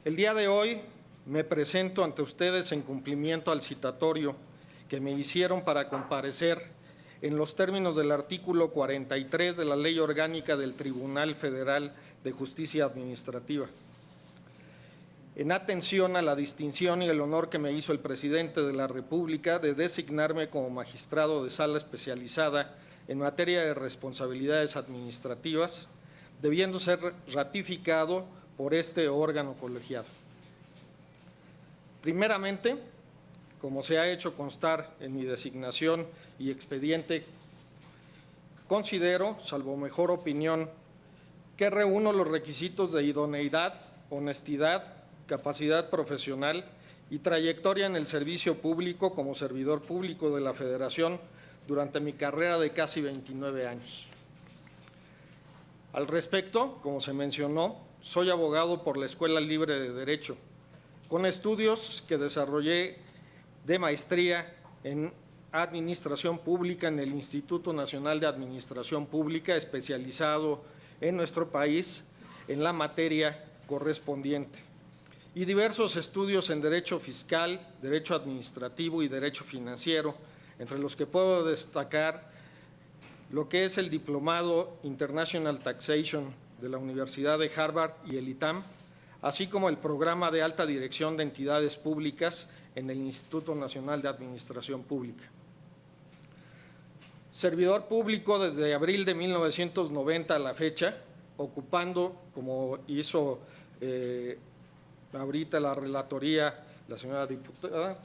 El día de hoy me presento ante ustedes en cumplimiento al citatorio que me hicieron para comparecer en los términos del artículo 43 de la Ley Orgánica del Tribunal Federal de Justicia Administrativa. En atención a la distinción y el honor que me hizo el presidente de la República de designarme como magistrado de sala especializada en materia de responsabilidades administrativas, debiendo ser ratificado por este órgano colegiado. Primeramente, como se ha hecho constar en mi designación y expediente, considero, salvo mejor opinión, que reúno los requisitos de idoneidad, honestidad, capacidad profesional y trayectoria en el servicio público como servidor público de la Federación durante mi carrera de casi 29 años. Al respecto, como se mencionó, soy abogado por la Escuela Libre de Derecho, con estudios que desarrollé de maestría en Administración Pública en el Instituto Nacional de Administración Pública, especializado en nuestro país en la materia correspondiente, y diversos estudios en Derecho Fiscal, Derecho Administrativo y Derecho Financiero, entre los que puedo destacar lo que es el Diplomado International Taxation de la Universidad de Harvard y el ITAM, así como el Programa de Alta Dirección de Entidades Públicas en el Instituto Nacional de Administración Pública. Servidor público desde abril de 1990 a la fecha, ocupando, como hizo ahorita la relatoría la señora diputada,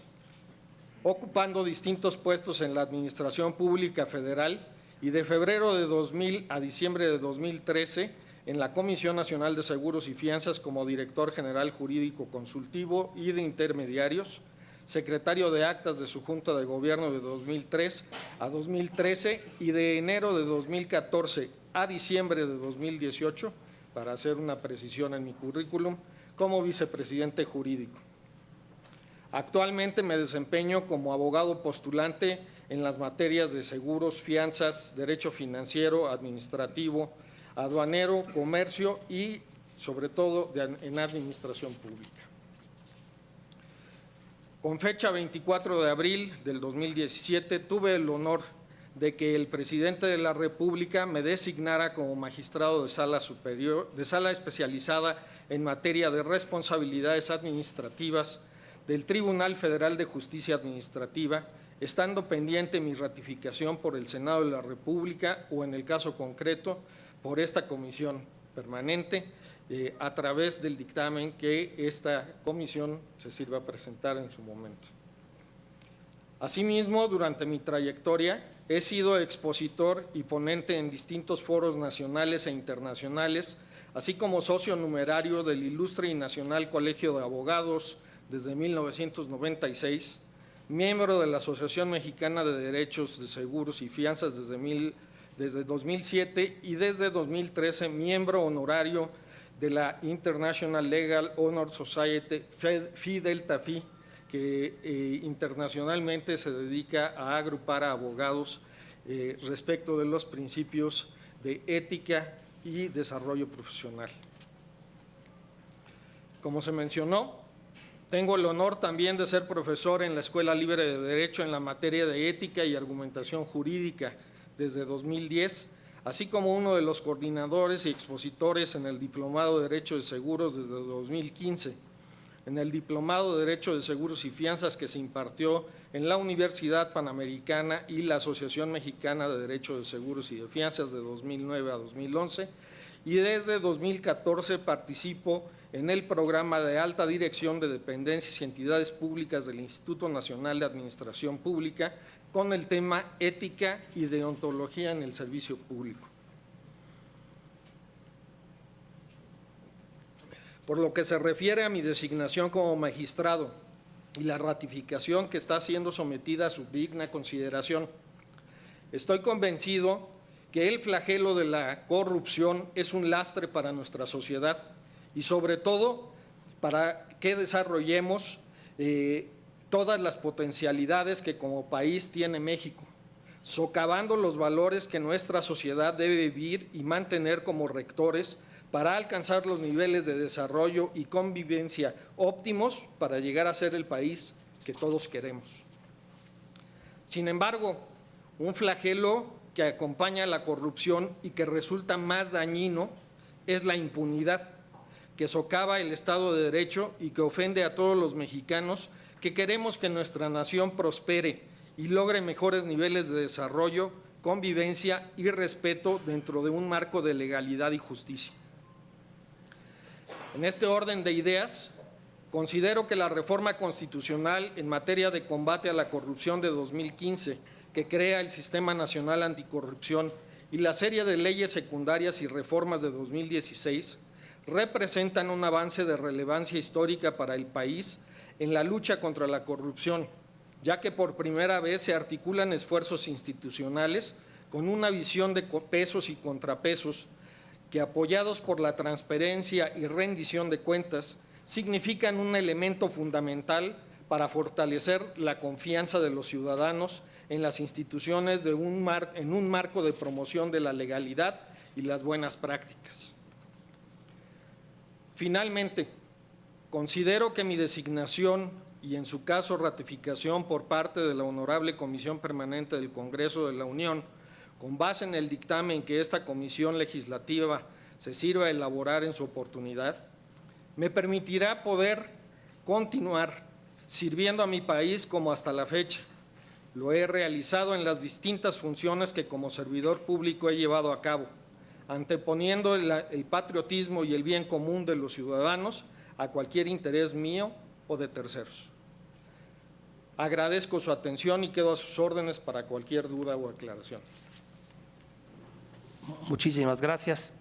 ocupando distintos puestos en la Administración Pública Federal y de febrero de 2000 a diciembre de 2013 en la Comisión Nacional de Seguros y Fianzas como Director General Jurídico Consultivo y de Intermediarios, secretario de Actas de su Junta de Gobierno de 2003 a 2013 y de enero de 2014 a diciembre de 2018, para hacer una precisión en mi currículum, como vicepresidente jurídico. Actualmente me desempeño como abogado postulante en las materias de seguros, fianzas, derecho financiero, administrativo, aduanero, comercio y, sobre todo, en administración pública. Con fecha 24 de abril del 2017, tuve el honor de que el presidente de la República me designara como magistrado de sala superior, de sala especializada en materia de responsabilidades administrativas del Tribunal Federal de Justicia Administrativa, estando pendiente mi ratificación por el Senado de la República o, en el caso concreto, por esta comisión permanente, a través del dictamen que esta comisión se sirva a presentar en su momento. Asimismo, durante mi trayectoria, he sido expositor y ponente en distintos foros nacionales e internacionales, así como socio numerario del Ilustre y Nacional Colegio de Abogados desde 1996, miembro de la Asociación Mexicana de Derechos de Seguros y Fianzas desde 2007 y desde 2013 miembro honorario de la International Legal Honor Society, Phi Delta Phi, que internacionalmente se dedica a agrupar a abogados respecto de los principios de ética y desarrollo profesional. Como se mencionó, tengo el honor también de ser profesor en la Escuela Libre de Derecho en la materia de ética y argumentación jurídica desde 2010, así como uno de los coordinadores y expositores en el Diplomado de Derecho de Seguros desde 2015, en el Diplomado de Derecho de Seguros y Fianzas que se impartió en la Universidad Panamericana y la Asociación Mexicana de Derecho de Seguros y de Fianzas de 2009 a 2011, y desde 2014 participo en el programa de alta dirección de dependencias y entidades públicas del Instituto Nacional de Administración Pública con el tema ética y deontología en el servicio público. Por lo que se refiere a mi designación como magistrado y la ratificación que está siendo sometida a su digna consideración, estoy convencido que el flagelo de la corrupción es un lastre para nuestra sociedad y sobre todo para que desarrollemos todas las potencialidades que como país tiene México, socavando los valores que nuestra sociedad debe vivir y mantener como rectores para alcanzar los niveles de desarrollo y convivencia óptimos para llegar a ser el país que todos queremos. Sin embargo, un flagelo que acompaña a la corrupción y que resulta más dañino es la impunidad, que socava el Estado de Derecho y que ofende a todos los mexicanos que queremos que nuestra nación prospere y logre mejores niveles de desarrollo, convivencia y respeto dentro de un marco de legalidad y justicia. En este orden de ideas, considero que la reforma constitucional en materia de combate a la corrupción de 2015, que crea el Sistema Nacional Anticorrupción, y la serie de leyes secundarias y reformas de 2016, representan un avance de relevancia histórica para el país en la lucha contra la corrupción, ya que por primera vez se articulan esfuerzos institucionales con una visión de pesos y contrapesos que, apoyados por la transparencia y rendición de cuentas, significan un elemento fundamental para fortalecer la confianza de los ciudadanos en las instituciones en un marco de promoción de la legalidad y las buenas prácticas. Finalmente, considero que mi designación y, en su caso, ratificación por parte de la Honorable Comisión Permanente del Congreso de la Unión, con base en el dictamen que esta comisión legislativa se sirva a elaborar en su oportunidad, me permitirá poder continuar sirviendo a mi país como hasta la fecha. Lo he realizado en las distintas funciones que como servidor público he llevado a cabo, anteponiendo el patriotismo y el bien común de los ciudadanos a cualquier interés mío o de terceros. Agradezco su atención y quedo a sus órdenes para cualquier duda o aclaración. Muchísimas gracias.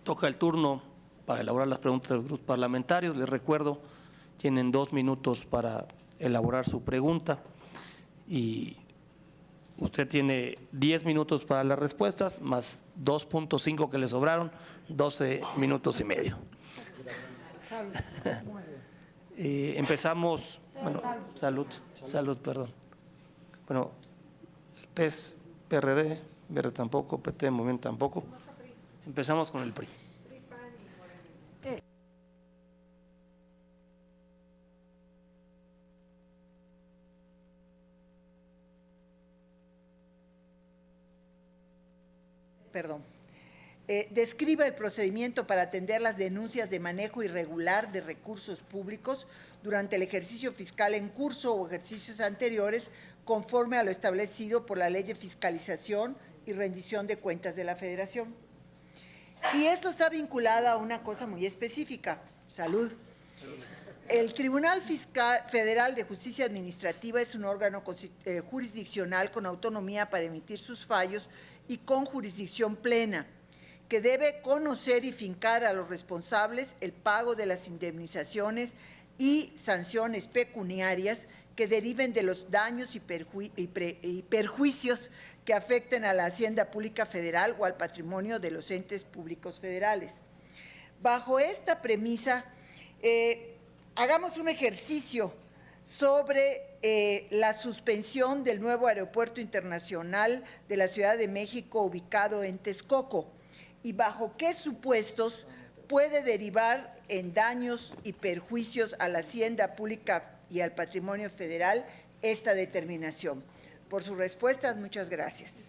Toca el turno para elaborar las preguntas de los grupos parlamentarios. Les recuerdo, tienen 2 minutos para elaborar su pregunta y usted tiene 10 minutos para las respuestas, más 2.5 que le sobraron, 12 minutos y medio. Empezamos, bueno, salud, perdón. Bueno, PES, PRD, Verde tampoco, PT, Movimiento tampoco. Empezamos con el PRI. Describa el procedimiento para atender las denuncias de manejo irregular de recursos públicos durante el ejercicio fiscal en curso o ejercicios anteriores, conforme a lo establecido por la Ley de Fiscalización y Rendición de Cuentas de la Federación. Y esto está vinculado a una cosa muy específica: salud. El Tribunal Federal de Justicia Administrativa es un órgano jurisdiccional con autonomía para emitir sus fallos y con jurisdicción plena, que debe conocer y fincar a los responsables el pago de las indemnizaciones y sanciones pecuniarias que deriven de los daños y perjuicios que afecten a la Hacienda Pública Federal o al patrimonio de los entes públicos federales. Bajo esta premisa, hagamos un ejercicio sobre la suspensión del nuevo aeropuerto internacional de la Ciudad de México ubicado en Texcoco y bajo qué supuestos puede derivar en daños y perjuicios a la Hacienda Pública y al patrimonio federal esta determinación. Por sus respuestas, muchas gracias.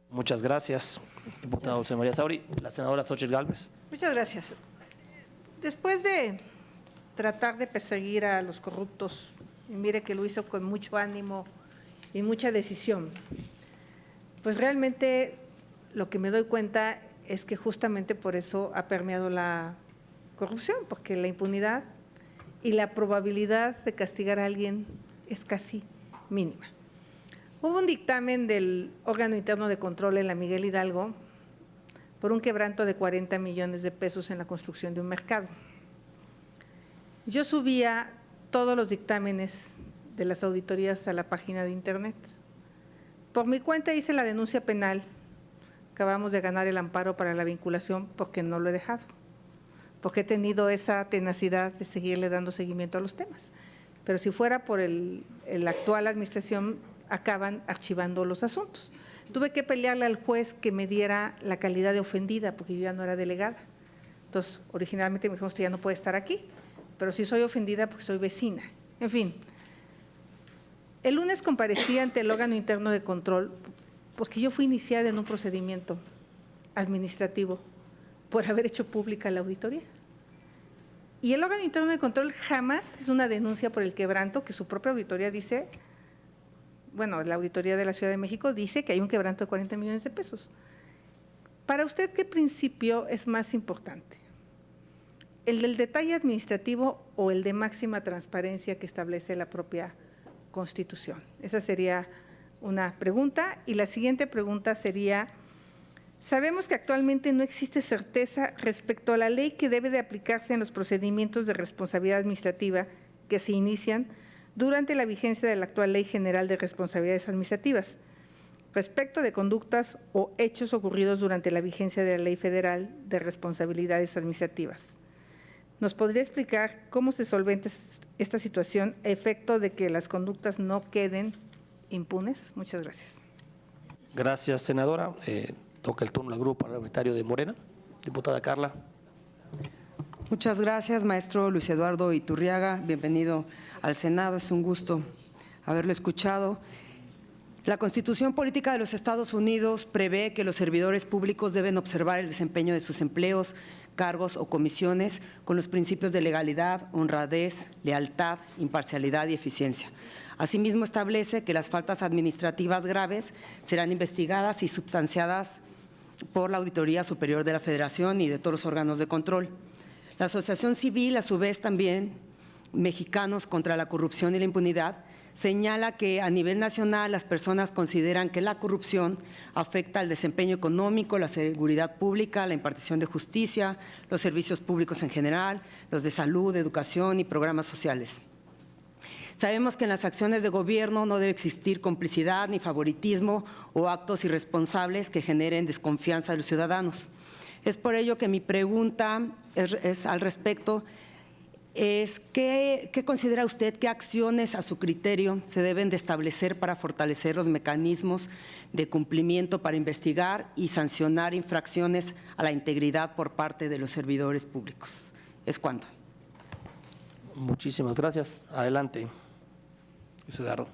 Muchas gracias, diputado José María Sauri. La senadora Xóchitl Gálvez. Muchas gracias. Después de tratar de perseguir a los corruptos, y mire que lo hizo con mucho ánimo y mucha decisión, pues realmente lo que me doy cuenta es que justamente por eso ha permeado la corrupción, porque la impunidad y la probabilidad de castigar a alguien es casi mínima. Hubo un dictamen del órgano interno de control en la Miguel Hidalgo por un quebranto de 40 millones de pesos en la construcción de un mercado. Yo subía todos los dictámenes de las auditorías a la página de internet. Por mi cuenta hice la denuncia penal. Acabamos de ganar el amparo para la vinculación porque no lo he dejado, porque he tenido esa tenacidad de seguirle dando seguimiento a los temas. Pero si fuera por la actual administración, acaban archivando los asuntos. Tuve que pelearle al juez que me diera la calidad de ofendida, porque yo ya no era delegada. Entonces, originalmente me dijo, usted ya no puede estar aquí, pero sí soy ofendida porque soy vecina. En fin, el lunes comparecí ante el órgano interno de control porque yo fui iniciada en un procedimiento administrativo por haber hecho pública la auditoría. Y el órgano interno de control jamás es una denuncia por el quebranto, que su propia auditoría dice, bueno, la auditoría de la Ciudad de México dice que hay un quebranto de 40 millones de pesos. Para usted, ¿qué principio es más importante? ¿El del detalle administrativo o el de máxima transparencia que establece la propia Constitución? Esa sería una pregunta. Y la siguiente pregunta sería, sabemos que actualmente no existe certeza respecto a la ley que debe de aplicarse en los procedimientos de responsabilidad administrativa que se inician durante la vigencia de la actual Ley General de Responsabilidades Administrativas, respecto de conductas o hechos ocurridos durante la vigencia de la Ley Federal de Responsabilidades Administrativas. ¿Nos podría explicar cómo se solventa esta situación a efecto de que las conductas no queden impunes? Muchas gracias. Gracias, senadora. Toca el turno al grupo parlamentario de Morena. Diputada Carla. Muchas gracias, maestro Luis Eduardo Iturriaga. Bienvenido al Senado. Es un gusto haberlo escuchado. La Constitución Política de los Estados Unidos prevé que los servidores públicos deben observar el desempeño de sus empleos cargos o comisiones con los principios de legalidad, honradez, lealtad, imparcialidad y eficiencia. Asimismo, establece que las faltas administrativas graves serán investigadas y substanciadas por la Auditoría Superior de la Federación y de todos los órganos de control. La Asociación Civil, a su vez, también Mexicanos contra la Corrupción y la Impunidad, señala que a nivel nacional las personas consideran que la corrupción afecta al desempeño económico, la seguridad pública, la impartición de justicia, los servicios públicos en general, los de salud, educación y programas sociales. Sabemos que en las acciones de gobierno no debe existir complicidad ni favoritismo o actos irresponsables que generen desconfianza de los ciudadanos. Es por ello que mi pregunta es al respecto. ¿Qué considera usted, qué acciones a su criterio se deben de establecer para fortalecer los mecanismos de cumplimiento para investigar y sancionar infracciones a la integridad por parte de los servidores públicos? ¿Es cuánto? Muchísimas gracias. Adelante, Luis Eduardo.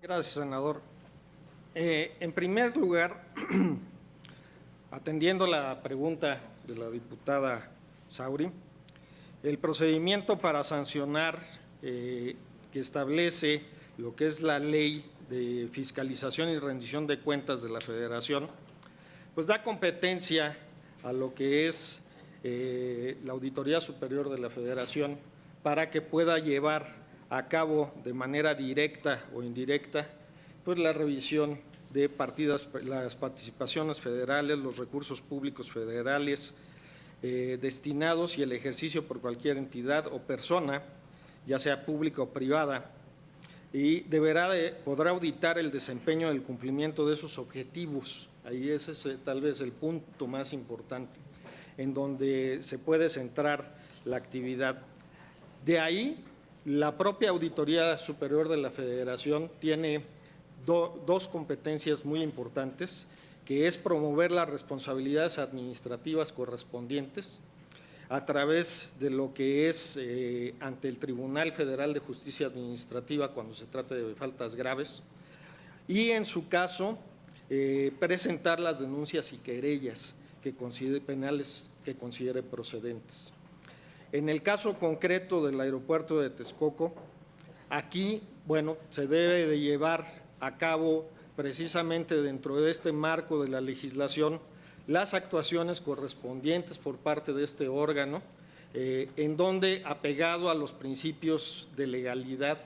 Gracias, senador. En primer lugar, atendiendo la pregunta de la diputada Sauri, el procedimiento para sancionar que establece lo que es la Ley de Fiscalización y Rendición de Cuentas de la Federación, pues da competencia a lo que es la Auditoría Superior de la Federación para que pueda llevar a cabo de manera directa o indirecta pues la revisión de las participaciones federales, los recursos públicos federales destinados y el ejercicio por cualquier entidad o persona, ya sea pública o privada, y podrá auditar el desempeño del cumplimiento de esos objetivos. Ahí ese es tal vez el punto más importante, en donde se puede centrar la actividad. De ahí, la propia Auditoría Superior de la Federación tiene dos competencias muy importantes, que es promover las responsabilidades administrativas correspondientes a través de lo que es ante el Tribunal Federal de Justicia Administrativa cuando se trata de faltas graves, y en su caso presentar las denuncias y querellas penales que considere procedentes. En el caso concreto del aeropuerto de Texcoco, aquí, bueno, se debe de llevar a cabo precisamente dentro de este marco de la legislación las actuaciones correspondientes por parte de este órgano, en donde, apegado a los principios de legalidad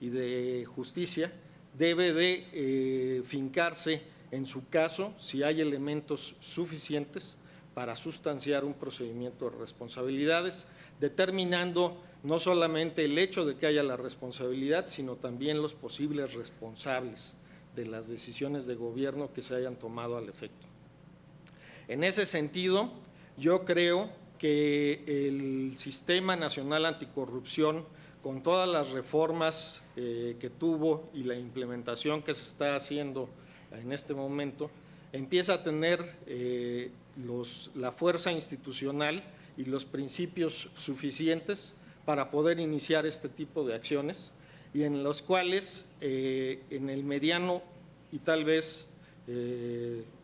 y de justicia, debe de fincarse, en su caso, si hay elementos suficientes para sustanciar un procedimiento de responsabilidades, determinando no solamente el hecho de que haya la responsabilidad, sino también los posibles responsables de las decisiones de gobierno que se hayan tomado al efecto. En ese sentido, yo creo que el Sistema Nacional Anticorrupción, con todas las reformas que tuvo y la implementación que se está haciendo en este momento, empieza a tener la fuerza institucional y los principios suficientes para poder iniciar este tipo de acciones, y en los cuales en el mediano y tal vez,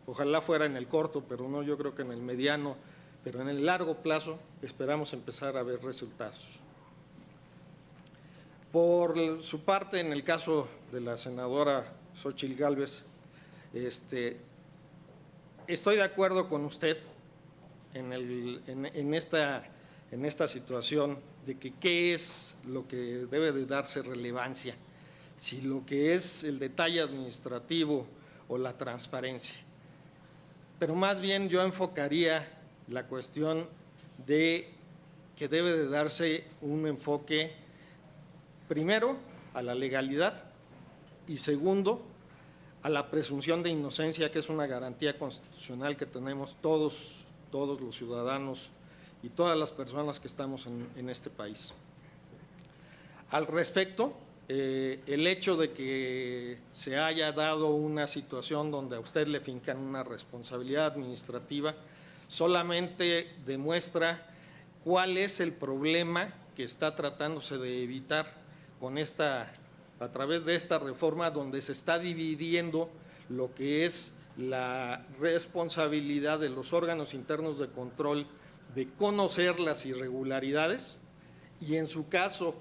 ojalá fuera en el corto, pero no, yo creo que en el mediano, pero en el largo plazo esperamos empezar a ver resultados. Por su parte, en el caso de la senadora Xóchitl Gálvez, estoy de acuerdo con usted en esta situación de que qué es lo que debe de darse relevancia, si lo que es el detalle administrativo o la transparencia. Pero más bien yo enfocaría la cuestión de que debe de darse un enfoque, primero, a la legalidad y segundo, a la presunción de inocencia, que es una garantía constitucional que tenemos todos los ciudadanos y todas las personas que estamos en este país. Al respecto, el hecho de que se haya dado una situación donde a usted le fincan una responsabilidad administrativa solamente demuestra cuál es el problema que está tratándose de evitar con esta a través de esta reforma donde se está dividiendo lo que es la responsabilidad de los órganos internos de control de conocer las irregularidades y, en su caso,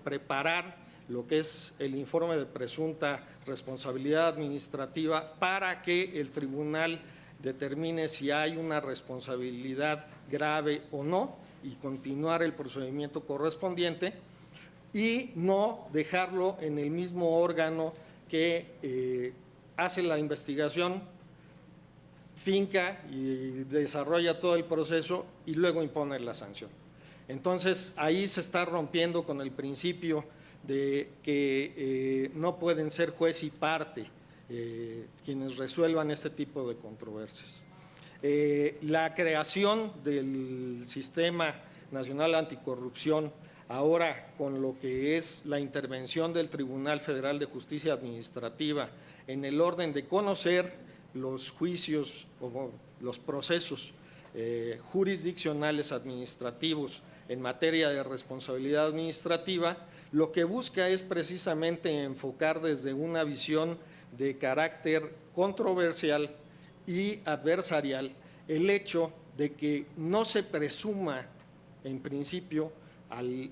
preparar lo que es el informe de presunta responsabilidad administrativa para que el tribunal determine si hay una responsabilidad grave o no y continuar el procedimiento correspondiente y no dejarlo en el mismo órgano que hace la investigación, finca y desarrolla todo el proceso y luego impone la sanción. Entonces, ahí se está rompiendo con el principio de que no pueden ser juez y parte quienes resuelvan este tipo de controversias. La creación del Sistema Nacional Anticorrupción, ahora con lo que es la intervención del Tribunal Federal de Justicia Administrativa en el orden de conocer los juicios o los procesos jurisdiccionales administrativos en materia de responsabilidad administrativa, lo que busca es precisamente enfocar desde una visión de carácter controversial y adversarial el hecho de que no se presuma en principio al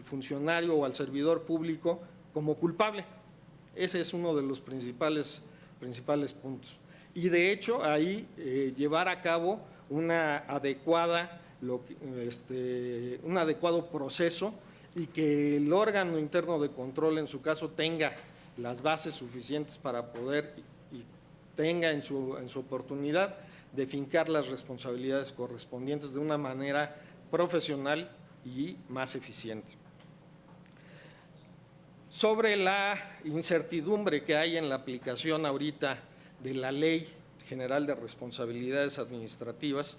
funcionario o al servidor público como culpable. Ese es uno de los principales puntos. Y de hecho ahí llevar a cabo un adecuado proceso y que el órgano interno de control, en su caso, tenga las bases suficientes para poder y tenga en su oportunidad de fincar las responsabilidades correspondientes de una manera profesional y más eficiente. Sobre la incertidumbre que hay en la aplicación ahorita de la Ley General de Responsabilidades Administrativas,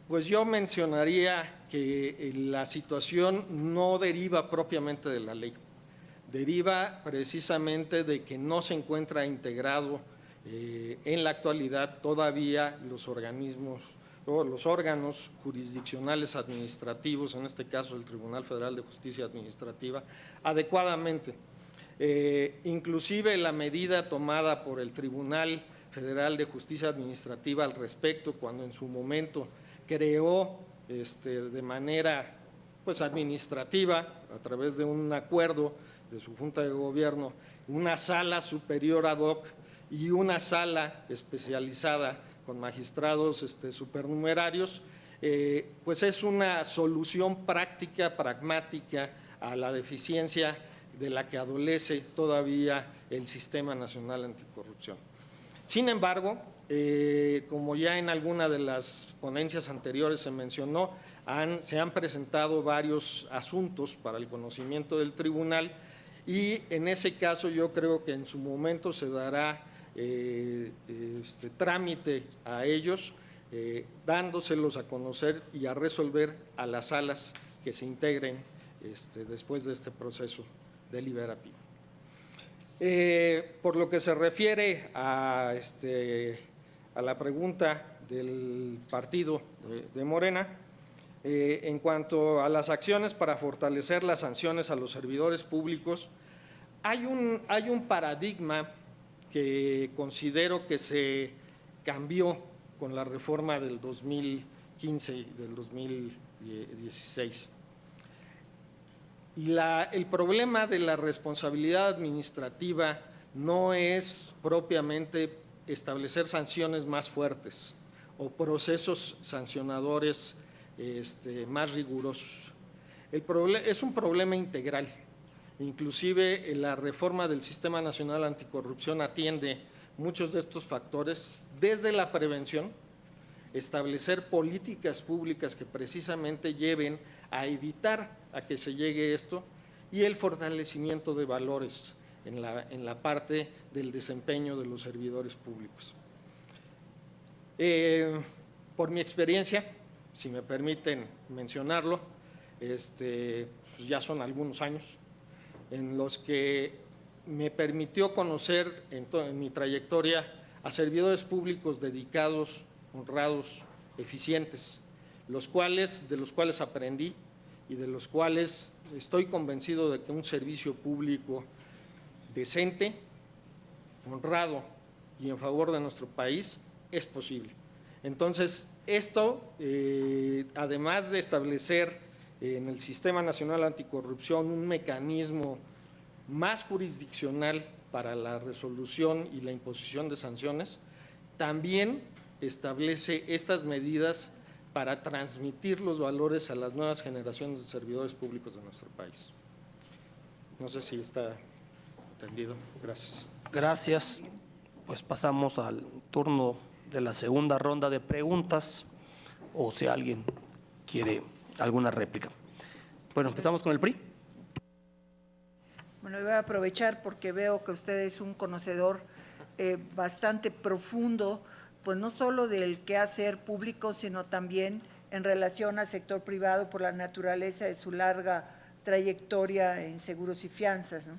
pues yo mencionaría que la situación no deriva propiamente de la ley, deriva precisamente de que no se encuentra integrado en la actualidad todavía los organismos o los órganos jurisdiccionales administrativos, en este caso el Tribunal Federal de Justicia Administrativa, adecuadamente. Inclusive la medida tomada por el Tribunal Federal de Justicia Administrativa al respecto, cuando en su momento creó de manera pues administrativa, a través de un acuerdo de su Junta de Gobierno, una sala superior ad hoc y una sala especializada con magistrados supernumerarios, pues es una solución práctica, pragmática a la deficiencia de la que adolece todavía el Sistema Nacional Anticorrupción. Sin embargo, como ya en alguna de las ponencias anteriores se mencionó, se han presentado varios asuntos para el conocimiento del tribunal y en ese caso yo creo que en su momento se dará trámite a ellos, dándoselos a conocer y a resolver a las salas que se integren después de este proceso deliberativo. Por lo que se refiere a la pregunta del partido de Morena, en cuanto a las acciones para fortalecer las sanciones a los servidores públicos, hay un paradigma que considero que se cambió con la reforma del 2015 y del 2016. Y el problema de la responsabilidad administrativa no es propiamente establecer sanciones más fuertes o procesos sancionadores más rigurosos. Es un problema integral. Inclusive la reforma del Sistema Nacional Anticorrupción atiende muchos de estos factores desde la prevención, establecer políticas públicas que precisamente lleven a evitar a que se llegue esto y el fortalecimiento de valores en la parte del desempeño de los servidores públicos. Por mi experiencia, si me permiten mencionarlo, pues ya son algunos años en los que me permitió conocer en mi trayectoria a servidores públicos dedicados, honrados, eficientes, de los cuales aprendí y de los cuales estoy convencido de que un servicio público decente, honrado y en favor de nuestro país es posible. Entonces, esto, además de establecer en el Sistema Nacional Anticorrupción un mecanismo más jurisdiccional para la resolución y la imposición de sanciones, también establece estas medidas para transmitir los valores a las nuevas generaciones de servidores públicos de nuestro país. No sé si está entendido. Gracias. Gracias. Pues pasamos al turno de la segunda ronda de preguntas, o si alguien quiere alguna réplica. Bueno, empezamos con el PRI. Bueno, voy a aprovechar porque veo que usted es un conocedor bastante profundo, pues no solo del quehacer público, sino también en relación al sector privado por la naturaleza de su larga trayectoria en seguros y fianzas, ¿no?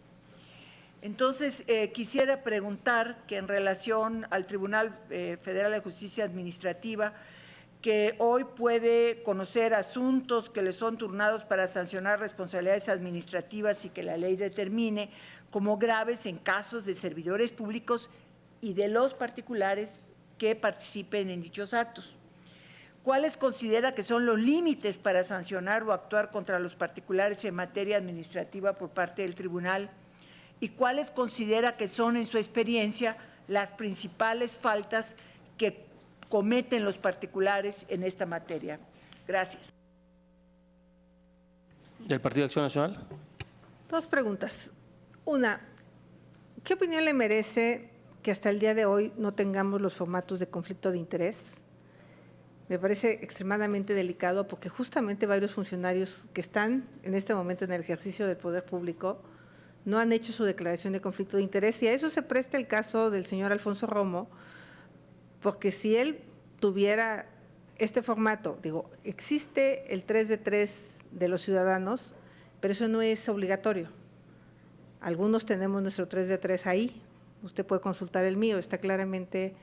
Entonces, quisiera preguntar que en relación al Tribunal Federal de Justicia Administrativa, que hoy puede conocer asuntos que le son turnados para sancionar responsabilidades administrativas y que la ley determine como graves en casos de servidores públicos y de los particulares que participen en dichos actos. ¿Cuáles considera que son los límites para sancionar o actuar contra los particulares en materia administrativa por parte del tribunal? ¿Y cuáles considera que son, en su experiencia, las principales faltas que cometen los particulares en esta materia? Gracias. ¿Del Partido de Acción Nacional? Dos preguntas. Una, ¿qué opinión le merece que hasta el día de hoy no tengamos los formatos de conflicto de interés? Me parece extremadamente delicado porque justamente varios funcionarios que están en este momento en el ejercicio del poder público no han hecho su declaración de conflicto de interés, y a eso se presta el caso del señor Alfonso Romo, porque si él tuviera este formato, digo, existe el 3 de 3 de los ciudadanos, pero eso no es obligatorio. Algunos tenemos nuestro 3 de 3 ahí, usted puede consultar el mío, está claramente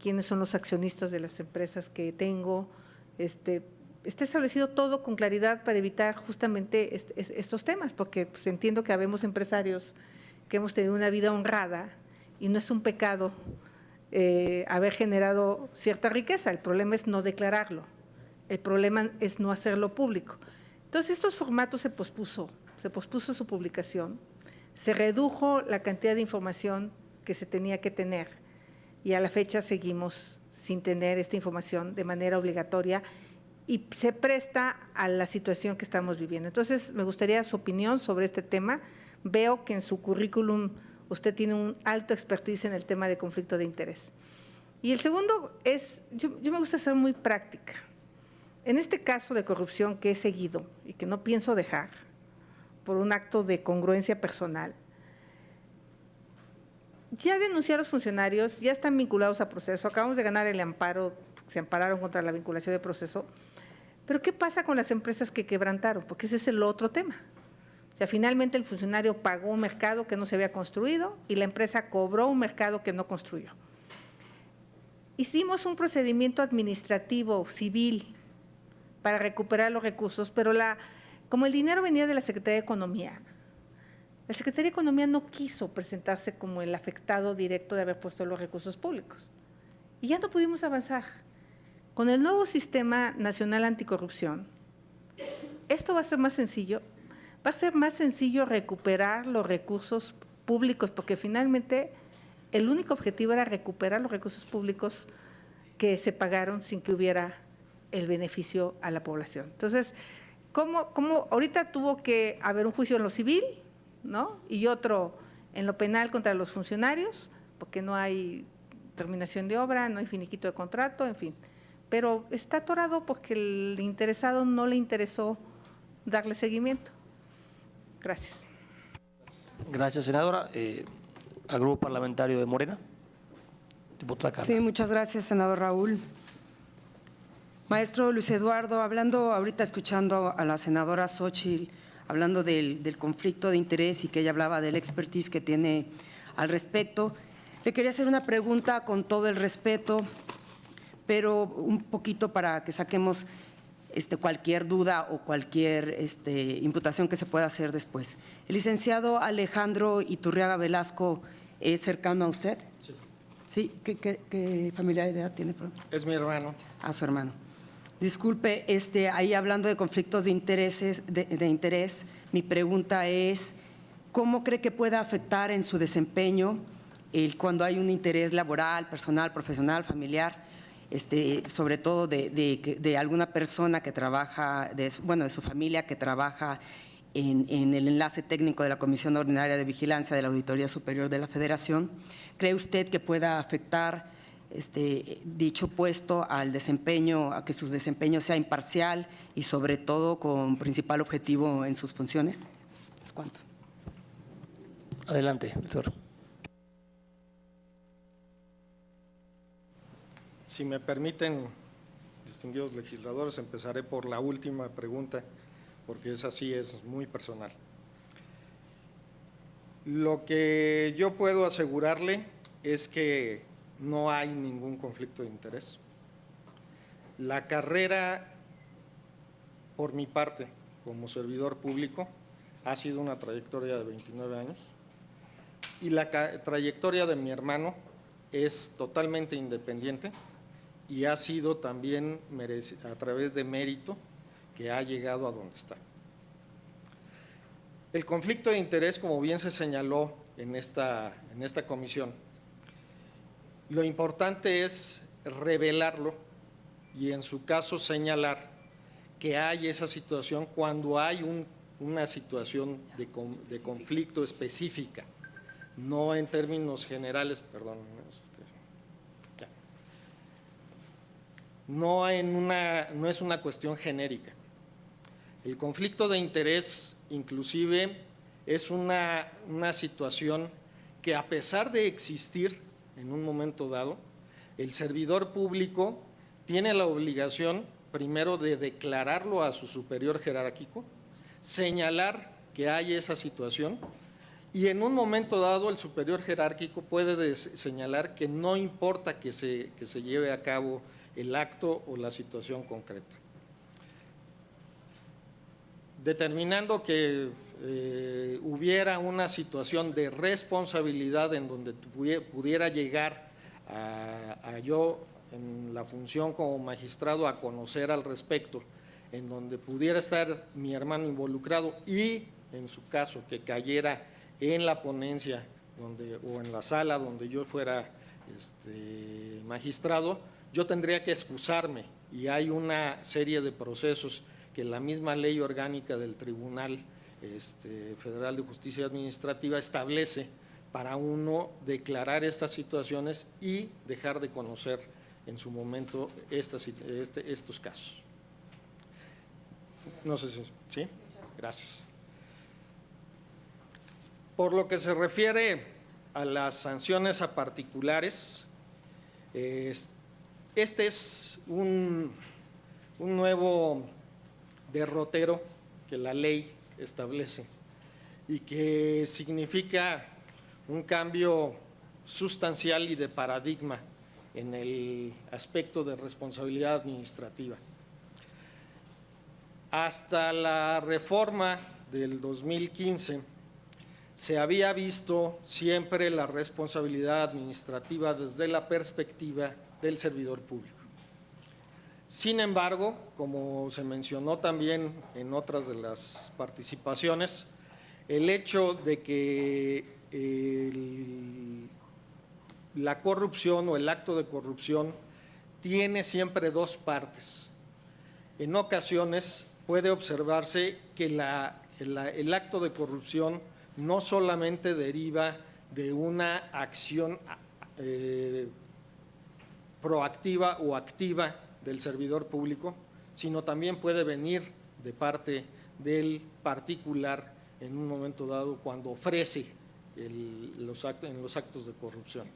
quiénes son los accionistas de las empresas que tengo, está establecido todo con claridad para evitar justamente estos temas, porque pues, entiendo que habemos empresarios que hemos tenido una vida honrada y no es un pecado haber generado cierta riqueza, el problema es no declararlo, el problema es no hacerlo público. Entonces, estos formatos se pospuso su publicación, se redujo la cantidad de información que se tenía que tener y a la fecha seguimos sin tener esta información de manera obligatoria y se presta a la situación que estamos viviendo. Entonces, me gustaría su opinión sobre este tema. Veo que en su currículum usted tiene un alto expertise en el tema de conflicto de interés. Y el segundo es, yo me gusta ser muy práctica. En este caso de corrupción que he seguido y que no pienso dejar por un acto de congruencia personal, ya denunciaron los funcionarios, ya están vinculados a proceso, acabamos de ganar el amparo, se ampararon contra la vinculación de proceso, pero ¿qué pasa con las empresas que quebrantaron? Porque ese es el otro tema. O sea, finalmente el funcionario pagó un mercado que no se había construido y la empresa cobró un mercado que no construyó. Hicimos un procedimiento administrativo civil para recuperar los recursos, pero como el dinero venía de la Secretaría de Economía, la Secretaría de Economía no quiso presentarse como el afectado directo de haber puesto los recursos públicos. Y ya no pudimos avanzar. Con el nuevo Sistema Nacional Anticorrupción, esto va a ser más sencillo. Va a ser más sencillo recuperar los recursos públicos, porque finalmente el único objetivo era recuperar los recursos públicos que se pagaron sin que hubiera el beneficio a la población. Entonces, ¿cómo ahorita tuvo que haber un juicio en lo civil, ¿no? Y otro en lo penal contra los funcionarios, porque no hay terminación de obra, no hay finiquito de contrato, en fin. Pero está atorado porque el interesado no le interesó darle seguimiento. Gracias. Gracias, senadora. Al Grupo Parlamentario de Morena. Diputada Carla. Sí, muchas gracias, senador Raúl. Maestro Luis Eduardo, ahorita escuchando a la senadora Xóchitl, hablando del conflicto de interés y que ella hablaba del expertise que tiene al respecto, le quería hacer una pregunta con todo el respeto, pero un poquito para que saquemos cualquier duda o cualquier imputación que se pueda hacer después. ¿El licenciado Alejandro Iturriaga Velasco es cercano a usted? Sí. ¿Sí? ¿Qué familiaridad tiene? Perdón. Es mi hermano. A su hermano. Disculpe, ahí hablando de conflictos de interés, mi pregunta es, ¿cómo cree que pueda afectar en su desempeño cuando hay un interés laboral, personal, profesional, familiar, sobre todo de alguna persona que trabaja, de su familia que trabaja en el enlace técnico de la Comisión Ordinaria de Vigilancia de la Auditoría Superior de la Federación? ¿Cree usted que pueda afectar dicho puesto al desempeño, a que su desempeño sea imparcial y sobre todo con principal objetivo en sus funciones? ¿Es cuánto? Adelante, doctor. Si me permiten, distinguidos legisladores, empezaré por la última pregunta, porque esa sí es muy personal. Lo que yo puedo asegurarle es que no hay ningún conflicto de interés. La carrera, por mi parte, como servidor público, ha sido una trayectoria de 29 años y la trayectoria de mi hermano es totalmente independiente y ha sido también a través de mérito que ha llegado a donde está. El conflicto de interés, como bien se señaló en esta comisión, lo importante es revelarlo y en su caso señalar que hay esa situación cuando hay una situación de conflicto específica, no en términos generales, perdón. No es una cuestión genérica. El conflicto de interés, inclusive, es una situación que, a pesar de existir en un momento dado, el servidor público tiene la obligación, primero, de declararlo a su superior jerárquico, señalar que hay esa situación y en un momento dado el superior jerárquico puede señalar que no importa que se lleve a cabo el acto o la situación concreta. Determinando que hubiera una situación de responsabilidad en donde pudiera llegar a yo, en la función como magistrado, a conocer al respecto, en donde pudiera estar mi hermano involucrado y, en su caso, que cayera en la ponencia o en la sala donde yo fuera magistrado, yo tendría que excusarme y hay una serie de procesos que la misma ley orgánica del Tribunal Federal de Justicia Administrativa establece para uno declarar estas situaciones y dejar de conocer en su momento estos casos. No sé si… ¿Sí? Gracias. Por lo que se refiere a las sanciones a particulares, este es un nuevo derrotero que la ley establece y que significa un cambio sustancial y de paradigma en el aspecto de responsabilidad administrativa. Hasta la reforma del 2015 se había visto siempre la responsabilidad administrativa desde la perspectiva del servidor público. Sin embargo, como se mencionó también en otras de las participaciones, el hecho de que la corrupción o el acto de corrupción tiene siempre dos partes. En ocasiones puede observarse que el acto de corrupción no solamente deriva de una acción proactiva o activa del servidor público, sino también puede venir de parte del particular en un momento dado cuando ofrece en los actos de corrupción.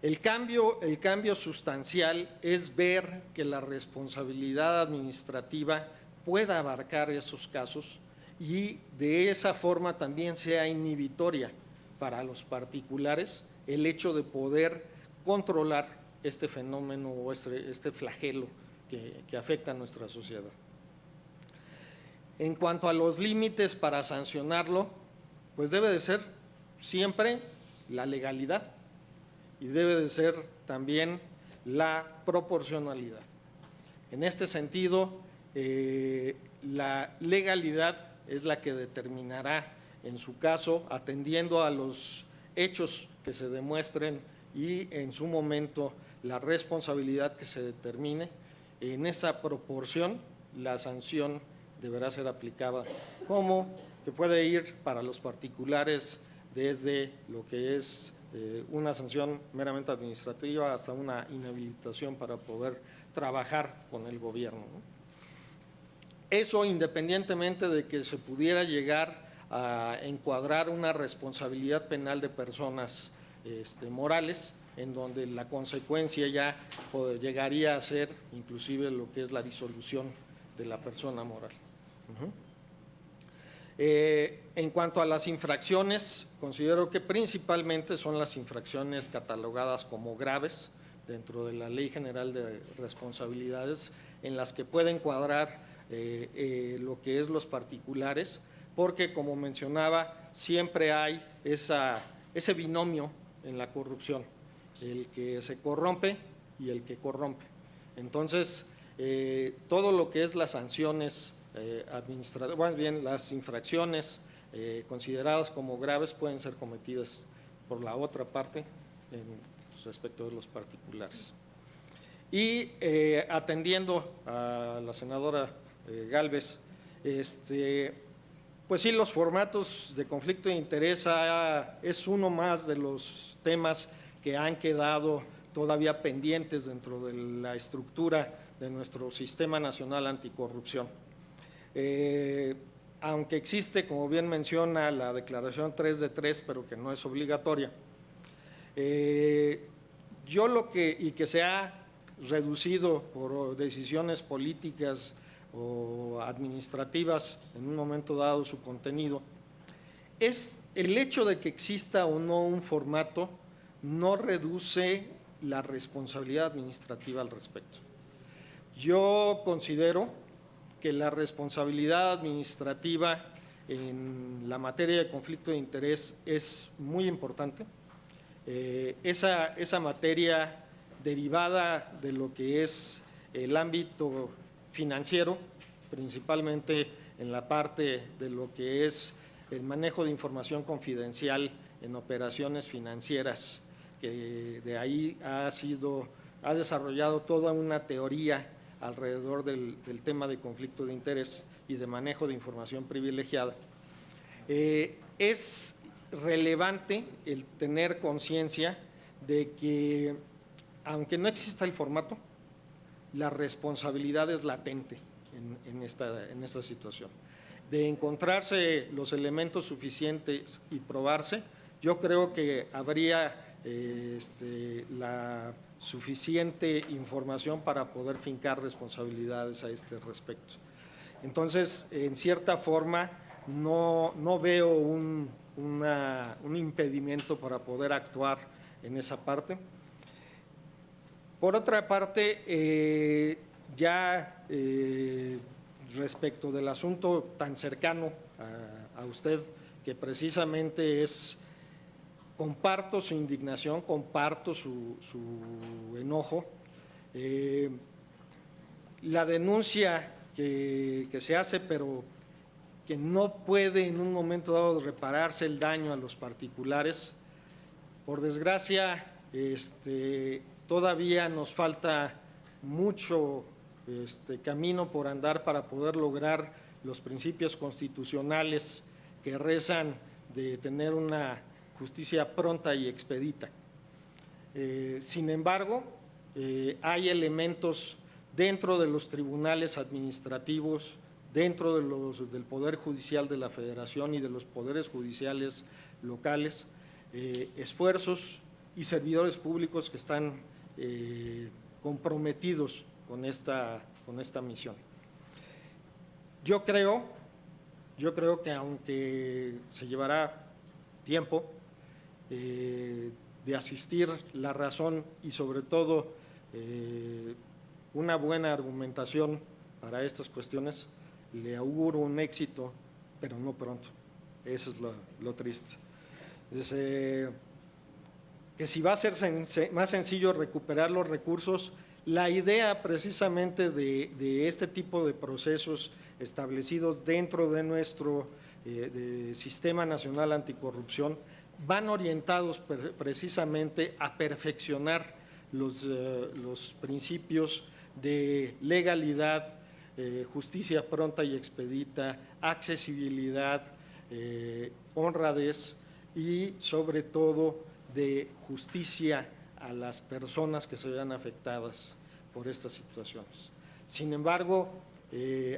El cambio sustancial es ver que la responsabilidad administrativa pueda abarcar esos casos y de esa forma también sea inhibitoria para los particulares el hecho de poder controlar este fenómeno o este flagelo que afecta a nuestra sociedad. En cuanto a los límites para sancionarlo, pues debe de ser siempre la legalidad y debe de ser también la proporcionalidad. En este sentido, la legalidad es la que determinará, en su caso, atendiendo a los hechos que se demuestren y en su momento la responsabilidad que se determine, en esa proporción la sanción deberá ser aplicada, como que puede ir para los particulares desde lo que es una sanción meramente administrativa hasta una inhabilitación para poder trabajar con el gobierno, ¿no? Eso independientemente de que se pudiera llegar a encuadrar una responsabilidad penal de personas morales, en donde la consecuencia ya llegaría a ser inclusive lo que es la disolución de la persona moral. En cuanto a las infracciones, considero que principalmente son las infracciones catalogadas como graves dentro de la Ley General de Responsabilidades, en las que puede encuadrar lo que es los particulares, porque como mencionaba, siempre hay ese binomio en la corrupción, el que se corrompe y el que corrompe. Entonces, todo lo que es las sanciones administrativas, más bien las infracciones consideradas como graves pueden ser cometidas por la otra parte respecto de los particulares. Y atendiendo a la senadora Gálvez, pues sí, los formatos de conflicto de interés es uno más de los temas que han quedado todavía pendientes dentro de la estructura de nuestro Sistema Nacional Anticorrupción. Aunque existe, como bien menciona, la declaración 3 de 3, pero que no es obligatoria, y que se ha reducido por decisiones políticas o administrativas en un momento dado su contenido, es el hecho de que exista o no un formato no reduce la responsabilidad administrativa al respecto. Yo considero que la responsabilidad administrativa en la materia de conflicto de interés es muy importante. Esa materia derivada de lo que es el ámbito financiero, principalmente en la parte de lo que es el manejo de información confidencial en operaciones financieras, que de ahí ha desarrollado toda una teoría alrededor del tema de conflicto de interés y de manejo de información privilegiada. Es relevante el tener conciencia de que, aunque no exista el formato, la responsabilidad es latente en esta situación. De encontrarse los elementos suficientes y probarse, yo creo que habría la suficiente información para poder fincar responsabilidades a este respecto. Entonces, en cierta forma, no veo un impedimento para poder actuar en esa parte. Por otra parte, respecto del asunto tan cercano a usted, que precisamente comparto su indignación, comparto su enojo. La denuncia que se hace, pero que no puede en un momento dado repararse el daño a los particulares, por desgracia, todavía nos falta mucho camino por andar para poder lograr los principios constitucionales que rezan de tener una justicia pronta y expedita. Sin embargo, hay elementos dentro de los tribunales administrativos, dentro del Poder Judicial de la Federación y de los poderes judiciales locales, esfuerzos y servidores públicos que están comprometidos con esta misión. Yo creo que aunque se llevará tiempo de asistir la razón y sobre todo una buena argumentación para estas cuestiones, le auguro un éxito, pero no pronto. Eso es lo triste. Dice que si va a ser más sencillo recuperar los recursos, la idea precisamente de este tipo de procesos establecidos dentro de nuestro Sistema Nacional Anticorrupción van orientados precisamente a perfeccionar los principios de legalidad, justicia pronta y expedita, accesibilidad, honradez y sobre todo de justicia a las personas que se vean afectadas por estas situaciones. Sin embargo,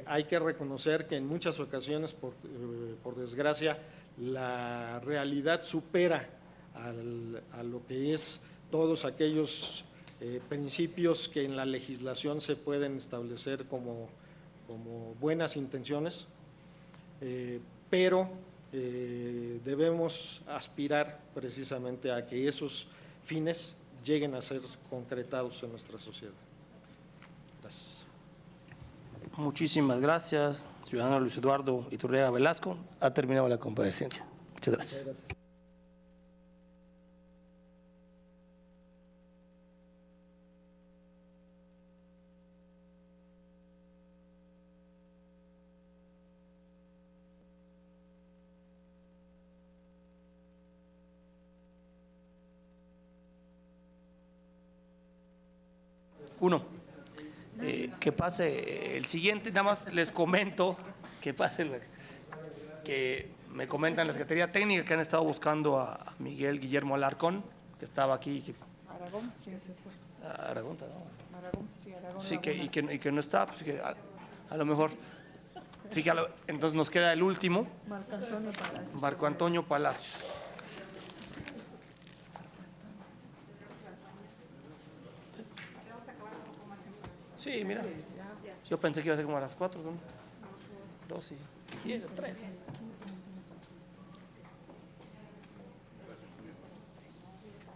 hay que reconocer que en muchas ocasiones, por desgracia, la realidad supera a lo que es todos aquellos principios que en la legislación se pueden establecer como buenas intenciones, pero debemos aspirar precisamente a que esos fines lleguen a ser concretados en nuestra sociedad. Gracias. Muchísimas gracias, ciudadano Luis Eduardo Iturriaga Velasco. Ha terminado la comparecencia. Muchas gracias. Que pase el siguiente, nada más les comento que que me comentan la Secretaría Técnica que han estado buscando a Miguel Guillermo Alarcón, que estaba aquí. Aragón, sí, se fue. Aragón, ¿no? Aragón, sí, Aragón. Sí, y que no está, pues que a lo mejor. Sí, que entonces nos queda el último. Marco Antonio Palacios. Marco Antonio Palacios. Sí, mira. Yo pensé que iba a ser como a las 4, ¿no? 2 y 10, 3.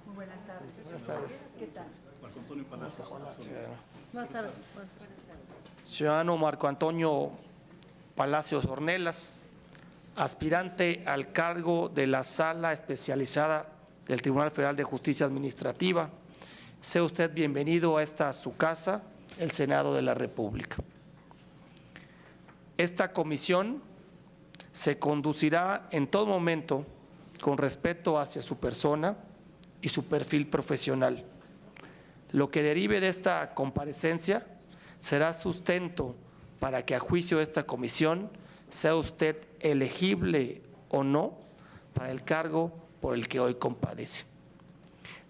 Muy buenas tardes. Buenas tardes. ¿Qué tal? Marco Antonio Palacios. Buenas tardes. Ciudadano Marco Antonio Palacios Ornelas, aspirante al cargo de la Sala Especializada del Tribunal Federal de Justicia Administrativa. Sea usted bienvenido a esta su casa, el Senado de la República. Esta comisión se conducirá en todo momento con respeto hacia su persona y su perfil profesional. Lo que derive de esta comparecencia será sustento para que a juicio de esta comisión sea usted elegible o no para el cargo por el que hoy comparece.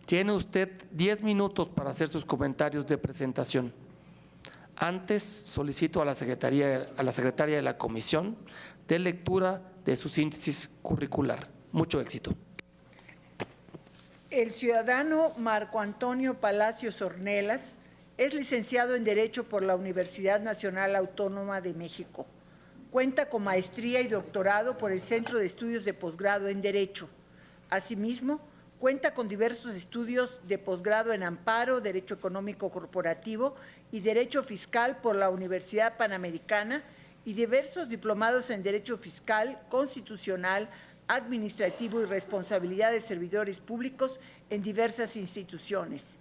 Tiene usted 10 minutos para hacer sus comentarios de presentación. Antes solicito a la secretaria de la comisión de lectura de su síntesis curricular. Mucho éxito. El ciudadano Marco Antonio Palacios Ornelas es licenciado en Derecho por la Universidad Nacional Autónoma de México. Cuenta con maestría y doctorado por el Centro de Estudios de Posgrado en Derecho. Asimismo, cuenta con diversos estudios de posgrado en Amparo, Derecho Económico Corporativo y Derecho Fiscal por la Universidad Panamericana y diversos diplomados en Derecho Fiscal, Constitucional, Administrativo y Responsabilidad de Servidores Públicos en diversas instituciones.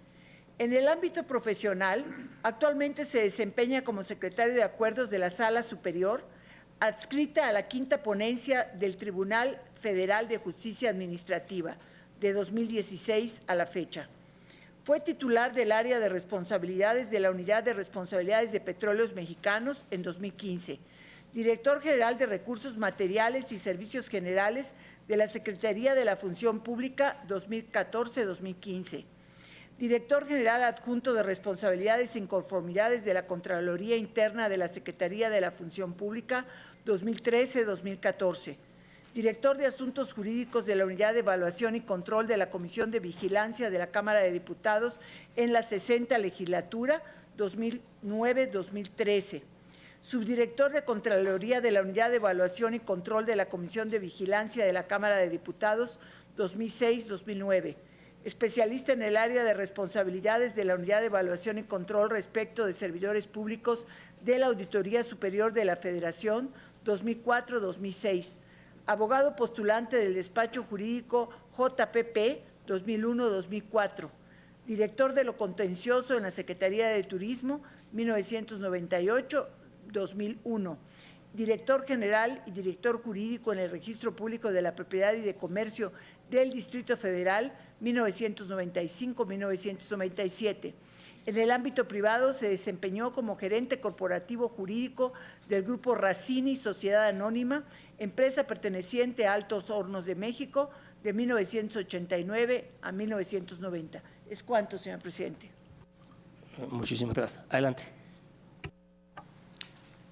En el ámbito profesional, actualmente se desempeña como secretario de Acuerdos de la Sala Superior, adscrita a la quinta ponencia del Tribunal Federal de Justicia Administrativa, de 2016 a la fecha. Fue titular del área de responsabilidades de la Unidad de Responsabilidades de Petróleos Mexicanos en 2015, director general de Recursos Materiales y Servicios Generales de la Secretaría de la Función Pública 2014-2015, director general adjunto de Responsabilidades e Inconformidades de la Contraloría Interna de la Secretaría de la Función Pública 2013-2014, director de Asuntos Jurídicos de la Unidad de Evaluación y Control de la Comisión de Vigilancia de la Cámara de Diputados en la 60 legislatura 2009-2013, subdirector de Contraloría de la Unidad de Evaluación y Control de la Comisión de Vigilancia de la Cámara de Diputados 2006-2009, especialista en el área de responsabilidades de la Unidad de Evaluación y Control respecto de servidores públicos de la Auditoría Superior de la Federación 2004-2006, abogado postulante del despacho jurídico JPP 2001-2004, director de lo contencioso en la Secretaría de Turismo 1998-2001, director general y director jurídico en el Registro Público de la Propiedad y de Comercio del Distrito Federal 1995-1997. En el ámbito privado se desempeñó como gerente corporativo jurídico del Grupo Racini Sociedad Anónima, empresa perteneciente a Altos Hornos de México, de 1989 a 1990. ¿Es cuánto, señor presidente? Muchísimas gracias. Adelante.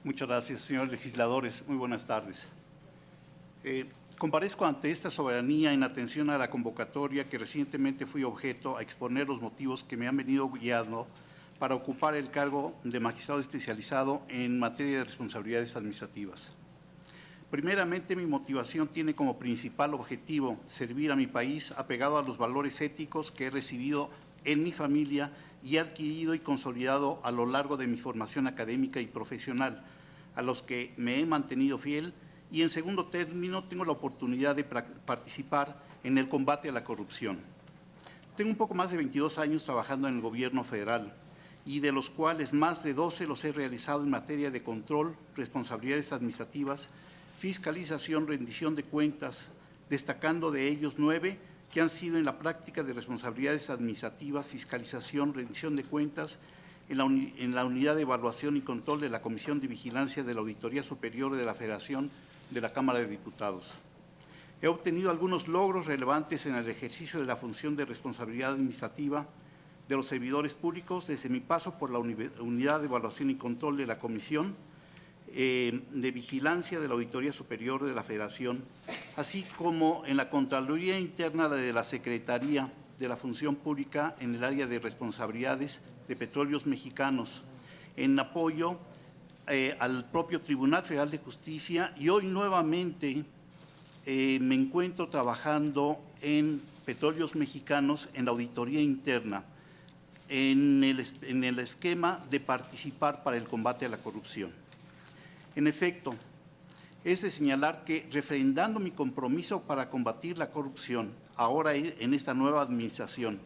Muchas gracias, señores legisladores. Muy buenas tardes. Comparezco ante esta soberanía en atención a la convocatoria que recientemente fui objeto a exponer los motivos que me han venido guiando para ocupar el cargo de magistrado especializado en materia de responsabilidades administrativas. Primeramente, mi motivación tiene como principal objetivo servir a mi país apegado a los valores éticos que he recibido en mi familia y he adquirido y consolidado a lo largo de mi formación académica y profesional, a los que me he mantenido fiel, y en segundo término tengo la oportunidad de participar en el combate a la corrupción. Tengo un poco más de 22 años trabajando en el gobierno federal y de los cuales más de 12 los he realizado en materia de control, responsabilidades administrativas, fiscalización, rendición de cuentas, destacando de ellos 9 que han sido en la práctica de responsabilidades administrativas, fiscalización, rendición de cuentas, en la Unidad de Evaluación y Control de la Comisión de Vigilancia de la Auditoría Superior de la Federación de la Cámara de Diputados. He obtenido algunos logros relevantes en el ejercicio de la función de responsabilidad administrativa de los servidores públicos desde mi paso por la Unidad de Evaluación y Control de la Comisión de Vigilancia de la Auditoría Superior de la Federación, así como en la Contraloría Interna de la Secretaría de la Función Pública en el área de responsabilidades de Petróleos Mexicanos, en apoyo al propio Tribunal Federal de Justicia, y hoy nuevamente me encuentro trabajando en Petróleos Mexicanos en la auditoría interna, en el esquema de participar para el combate a la corrupción. En efecto, es de señalar que, refrendando mi compromiso para combatir la corrupción, ahora en esta nueva administración,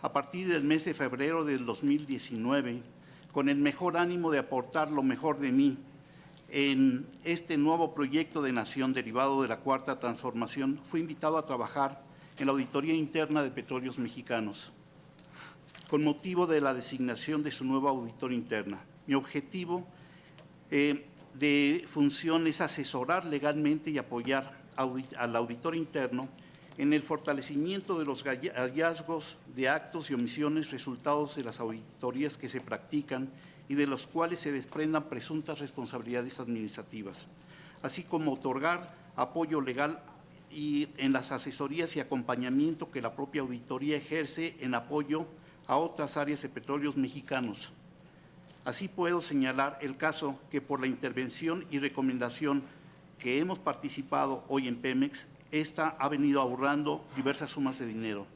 a partir del mes de febrero del 2019, con el mejor ánimo de aportar lo mejor de mí en este nuevo proyecto de nación derivado de la Cuarta Transformación, fui invitado a trabajar en la auditoría interna de Petróleos Mexicanos, con motivo de la designación de su nueva auditora interna. Mi objetivo de función es asesorar legalmente y apoyar al auditor interno en el fortalecimiento de los hallazgos de actos y omisiones resultados de las auditorías que se practican y de los cuales se desprendan presuntas responsabilidades administrativas, así como otorgar apoyo legal y en las asesorías y acompañamiento que la propia auditoría ejerce en apoyo a otras áreas de Petróleos Mexicanos. Así puedo señalar el caso que, por la intervención y recomendación que hemos participado hoy en Pemex, esta ha venido ahorrando diversas sumas de dinero.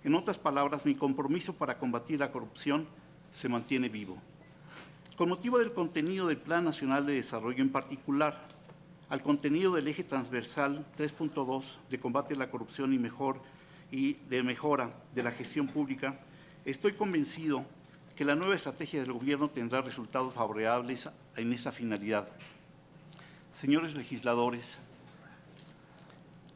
En otras palabras, mi compromiso para combatir la corrupción se mantiene vivo. Con motivo del contenido del Plan Nacional de Desarrollo, en particular al contenido del eje transversal 3.2 de combate a la corrupción y de mejora de la gestión pública, estoy convencido que la nueva estrategia del Gobierno tendrá resultados favorables en esa finalidad. Señores legisladores,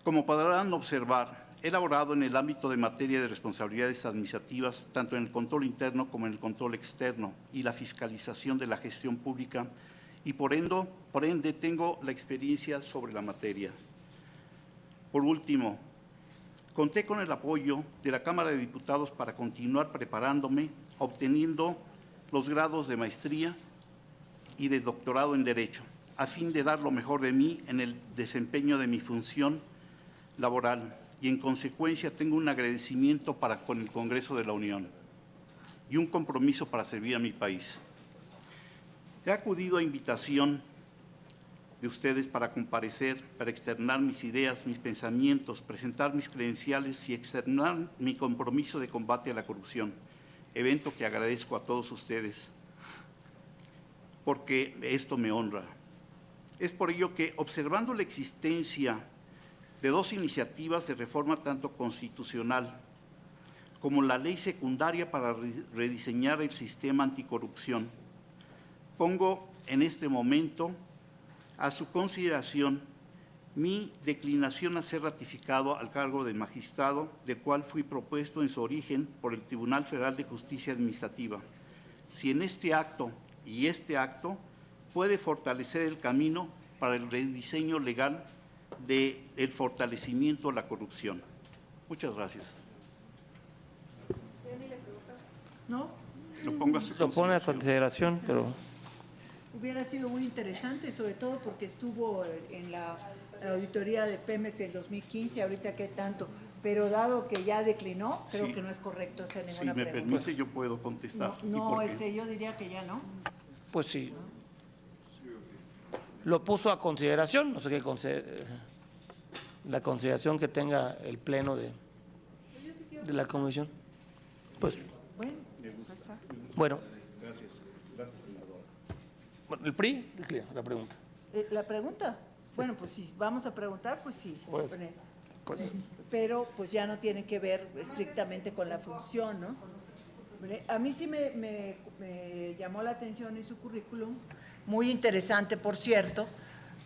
como podrán observar, he elaborado en el ámbito de materia de responsabilidades administrativas, tanto en el control interno como en el control externo y la fiscalización de la gestión pública, y por ende tengo la experiencia sobre la materia. Por último, conté con el apoyo de la Cámara de Diputados para continuar preparándome, obteniendo los grados de maestría y de doctorado en Derecho, a fin de dar lo mejor de mí en el desempeño de mi función laboral, y en consecuencia tengo un agradecimiento para con el Congreso de la Unión y un compromiso para servir a mi país. He acudido a invitación de ustedes para comparecer, para externar mis ideas, mis pensamientos, presentar mis credenciales y externar mi compromiso de combate a la corrupción, evento que agradezco a todos ustedes porque esto me honra. Es por ello que, observando la existencia de dos iniciativas de reforma tanto constitucional como la ley secundaria para rediseñar el sistema anticorrupción, pongo en este momento a su consideración mi declinación a ser ratificado al cargo de magistrado, del cual fui propuesto en su origen por el Tribunal Federal de Justicia Administrativa. Si en este acto y este acto puede fortalecer el camino para el rediseño legal del fortalecimiento de la corrupción. Muchas gracias. ¿No? Lo pongo a su Lo pone a consideración. consideración, pero Hubiera sido muy interesante, sobre todo porque estuvo en la auditoría de Pemex en 2015, ahorita qué tanto, pero dado que ya declinó, creo Sí. que no es correcto hacer Si ninguna me pregunta. permite, yo puedo contestar. ¿Y No, por qué? yo diría que ya no. pues sí. Lo puso a consideración, no sé qué la consideración que tenga el pleno de la comisión. Pues Bueno, ya está. bueno, Gracias. Gracias, senadora. bueno, el PRI, la pregunta. La pregunta, bueno, pues si vamos a preguntar, pues sí. Pues, pues. Pero pues ya no tiene que ver estrictamente con la función, ¿no? A mí sí me llamó la atención en su currículum, muy interesante, por cierto,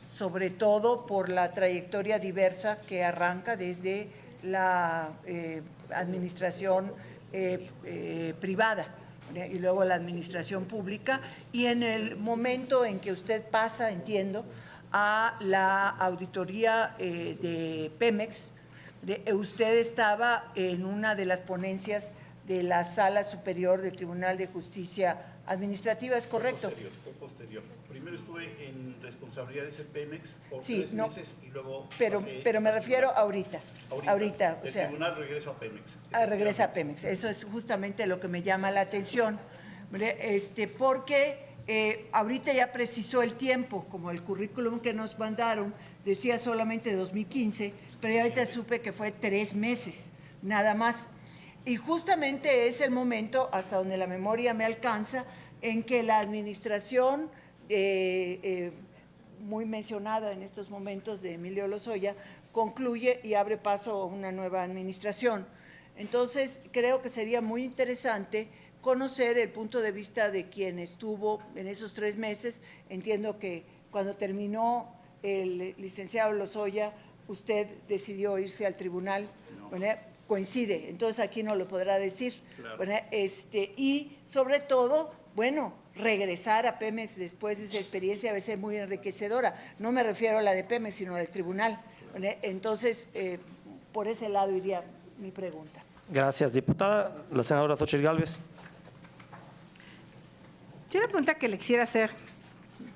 sobre todo por la trayectoria diversa que arranca desde la administración privada y luego la administración pública, y en el momento en que usted pasa, entiendo, a la auditoría de Pemex, usted estaba en una de las ponencias de la Sala Superior del Tribunal de Justicia Administrativa, ¿es correcto? Fue posterior. Primero estuve en responsabilidades en Pemex por Sí, 3 no, meses y luego pero me refiero ahorita, o del sea, tribunal regreso a Pemex. regresa a Pemex. Eso es justamente lo que me llama la atención, porque ahorita ya precisó el tiempo, como el currículum que nos mandaron decía solamente 2015, pero ya ahorita supe que fue 3 meses, nada más. Y justamente es el momento, hasta donde la memoria me alcanza, en que la administración, muy mencionada en estos momentos de Emilio Lozoya, concluye y abre paso a una nueva administración. Entonces, creo que sería muy interesante conocer el punto de vista de quien estuvo en esos 3 meses. Entiendo que cuando terminó el licenciado Lozoya, usted decidió irse al tribunal, ¿verdad? Coincide, entonces aquí no lo podrá decir. Claro. ¿Verdad? Y sobre todo, bueno, regresar a Pemex después de esa experiencia debe ser muy enriquecedora. No me refiero a la de Pemex, sino del tribunal. ¿Verdad? Entonces, por ese lado iría mi pregunta. Gracias, diputada. La senadora Xochitl Gálvez. Yo la pregunta que le quisiera hacer,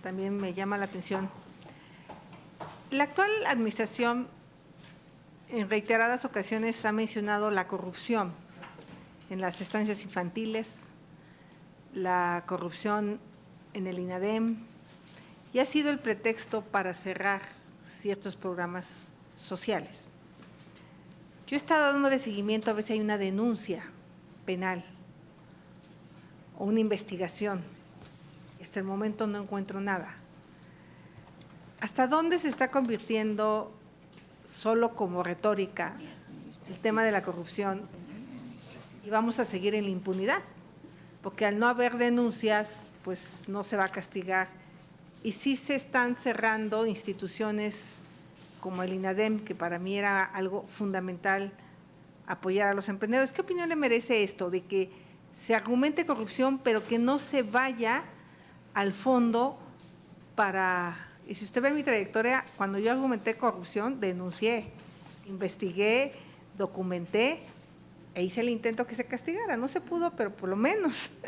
también me llama la atención. La actual administración en reiteradas ocasiones ha mencionado la corrupción en las estancias infantiles, la corrupción en el INADEM, y ha sido el pretexto para cerrar ciertos programas sociales. Yo he estado dándole seguimiento a ver si hay una denuncia penal o una investigación. Hasta el momento no encuentro nada. ¿Hasta dónde se está convirtiendo solo como retórica el tema de la corrupción? Y vamos a seguir en la impunidad, porque al no haber denuncias, pues no se va a castigar. Y sí se están cerrando instituciones como el INADEM, que para mí era algo fundamental apoyar a los emprendedores. ¿Qué opinión le merece esto de que se argumente corrupción, pero que no se vaya al fondo para… Y si usted ve mi trayectoria, cuando yo argumenté corrupción, denuncié, investigué, documenté e hice el intento que se castigara. No se pudo, pero por lo menos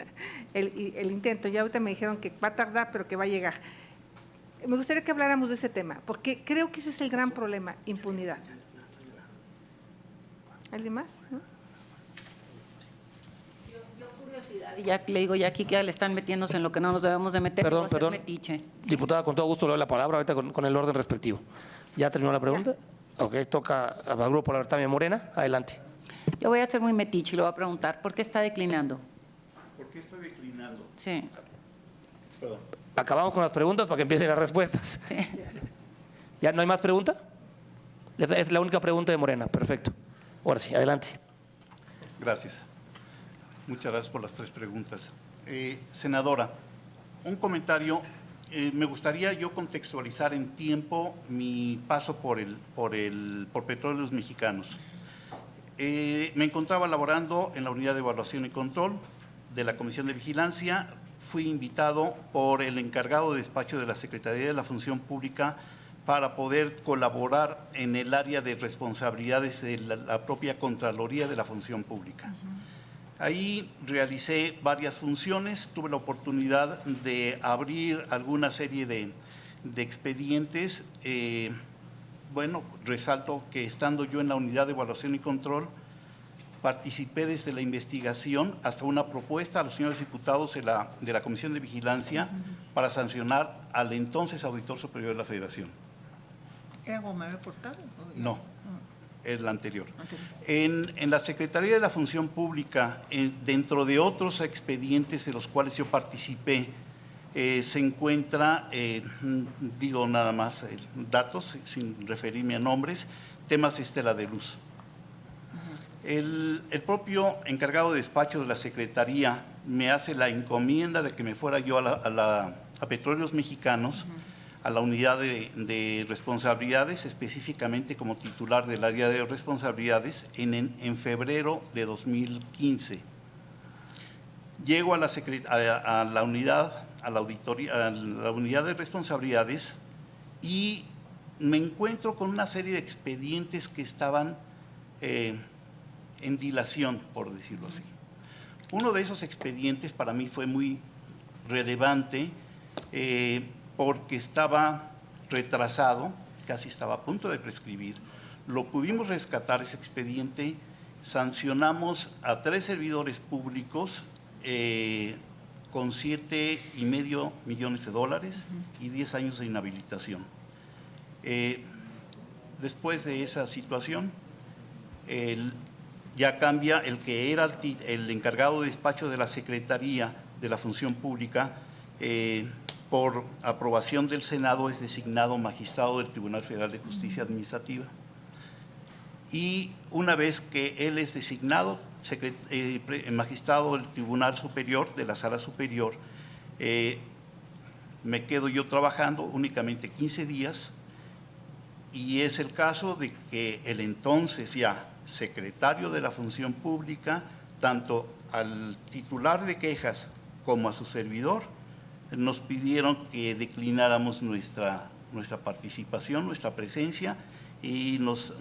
el intento. Ya ahorita me dijeron que va a tardar, pero que va a llegar. Me gustaría que habláramos de ese tema, porque creo que ese es el gran problema, impunidad. ¿Alguien más? ¿No? curiosidad, y ya le digo, ya aquí que ya le están metiéndose en lo que no nos debemos de meter. Perdón, no va a ser perdón. metiche. Diputada, con todo gusto le doy la palabra ahorita con el orden respectivo. ¿Ya terminó la pregunta? Ok, toca al Grupo Por la Libertad Morena. Adelante. Yo voy a ser muy metiche y le voy a preguntar, ¿por qué está declinando? ¿Por qué estoy declinando? Sí. Perdón. Acabamos con las preguntas para que empiecen las respuestas. Sí. ¿Ya no hay más pregunta? Es la única pregunta de Morena. Perfecto. Ahora sí, adelante. Gracias. Muchas gracias por las 3 preguntas. Senadora, un comentario. Me gustaría yo contextualizar en tiempo mi paso por Petróleos Mexicanos. Me encontraba laborando en la Unidad de Evaluación y Control de la Comisión de Vigilancia. Fui invitado por el encargado de despacho de la Secretaría de la Función Pública para poder colaborar en el área de responsabilidades de la propia Contraloría de la Función Pública. Ahí realicé varias funciones, tuve la oportunidad de abrir alguna serie de expedientes. Bueno, resalto que estando yo en la Unidad de Evaluación y Control, participé desde la investigación hasta una propuesta a los señores diputados de la Comisión de Vigilancia para sancionar al entonces Auditor Superior de la Federación. ¿Era Gómez Portal? No, es la anterior. En la Secretaría de la Función Pública, dentro de otros expedientes de los cuales yo participé, se encuentra, digo nada más datos, sin referirme a nombres, temas Estela de Luz. El propio encargado de despacho de la Secretaría me hace la encomienda de que me fuera yo a Petróleos Mexicanos, a la unidad de responsabilidades, específicamente como titular del área de responsabilidades, en febrero de 2015. Llego a la unidad, a la auditoría, a la unidad de responsabilidades y me encuentro con una serie de expedientes que estaban en dilación, por decirlo así. Uno de esos expedientes para mí fue muy relevante porque estaba retrasado, casi estaba a punto de prescribir. Lo pudimos rescatar ese expediente, sancionamos a 3 servidores públicos con $7.5 millones y 10 años de inhabilitación. Después de esa situación, ya cambia el que era el encargado de despacho de la Secretaría de la Función Pública, por aprobación del Senado es designado magistrado del Tribunal Federal de Justicia Administrativa. Y una vez que él es designado magistrado del Tribunal Superior, de la Sala Superior, me quedo yo trabajando únicamente 15 días y es el caso de que el entonces ya secretario de la Función Pública, tanto al titular de quejas como a su servidor, nos pidieron que declináramos nuestra participación, nuestra presencia y nos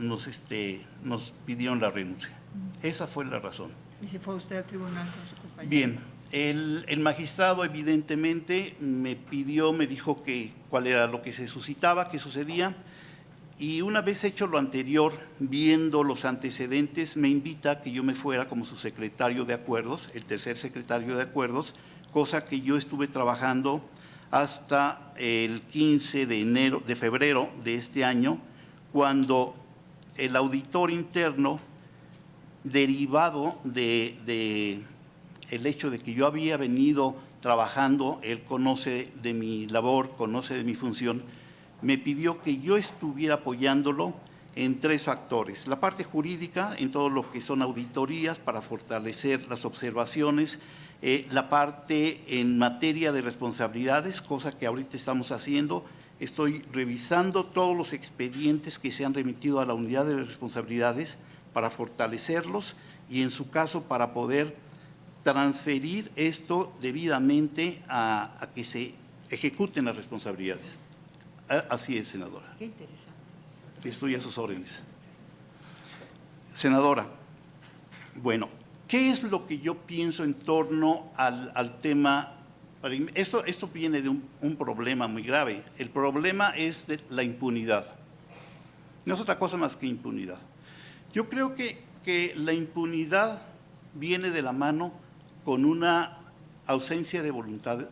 pidieron la renuncia. Esa fue la razón. ¿Y si fue usted al tribunal con su compañero? Bien, el magistrado evidentemente me dijo cuál era lo que se suscitaba, qué sucedía, y una vez hecho lo anterior, viendo los antecedentes, me invita a que yo me fuera como su secretario de acuerdos, el tercer secretario de acuerdos, cosa que yo estuve trabajando hasta el 15 de febrero de este año, cuando el auditor interno, derivado de el hecho de que yo había venido trabajando, él conoce de mi labor, conoce de mi función, me pidió que yo estuviera apoyándolo en 3 factores. La parte jurídica, en todo lo que son auditorías para fortalecer las observaciones, la parte en materia de responsabilidades, cosa que ahorita estamos haciendo. Estoy revisando todos los expedientes que se han remitido a la unidad de responsabilidades para fortalecerlos y en su caso para poder transferir esto debidamente a que se ejecuten las responsabilidades. Así es, senadora. Qué interesante. Estoy a sus órdenes. Senadora, bueno, ¿qué es lo que yo pienso en torno al tema? Esto viene de un problema muy grave. El problema es de la impunidad. No es otra cosa más que impunidad. Yo creo que la impunidad viene de la mano con una ausencia de voluntad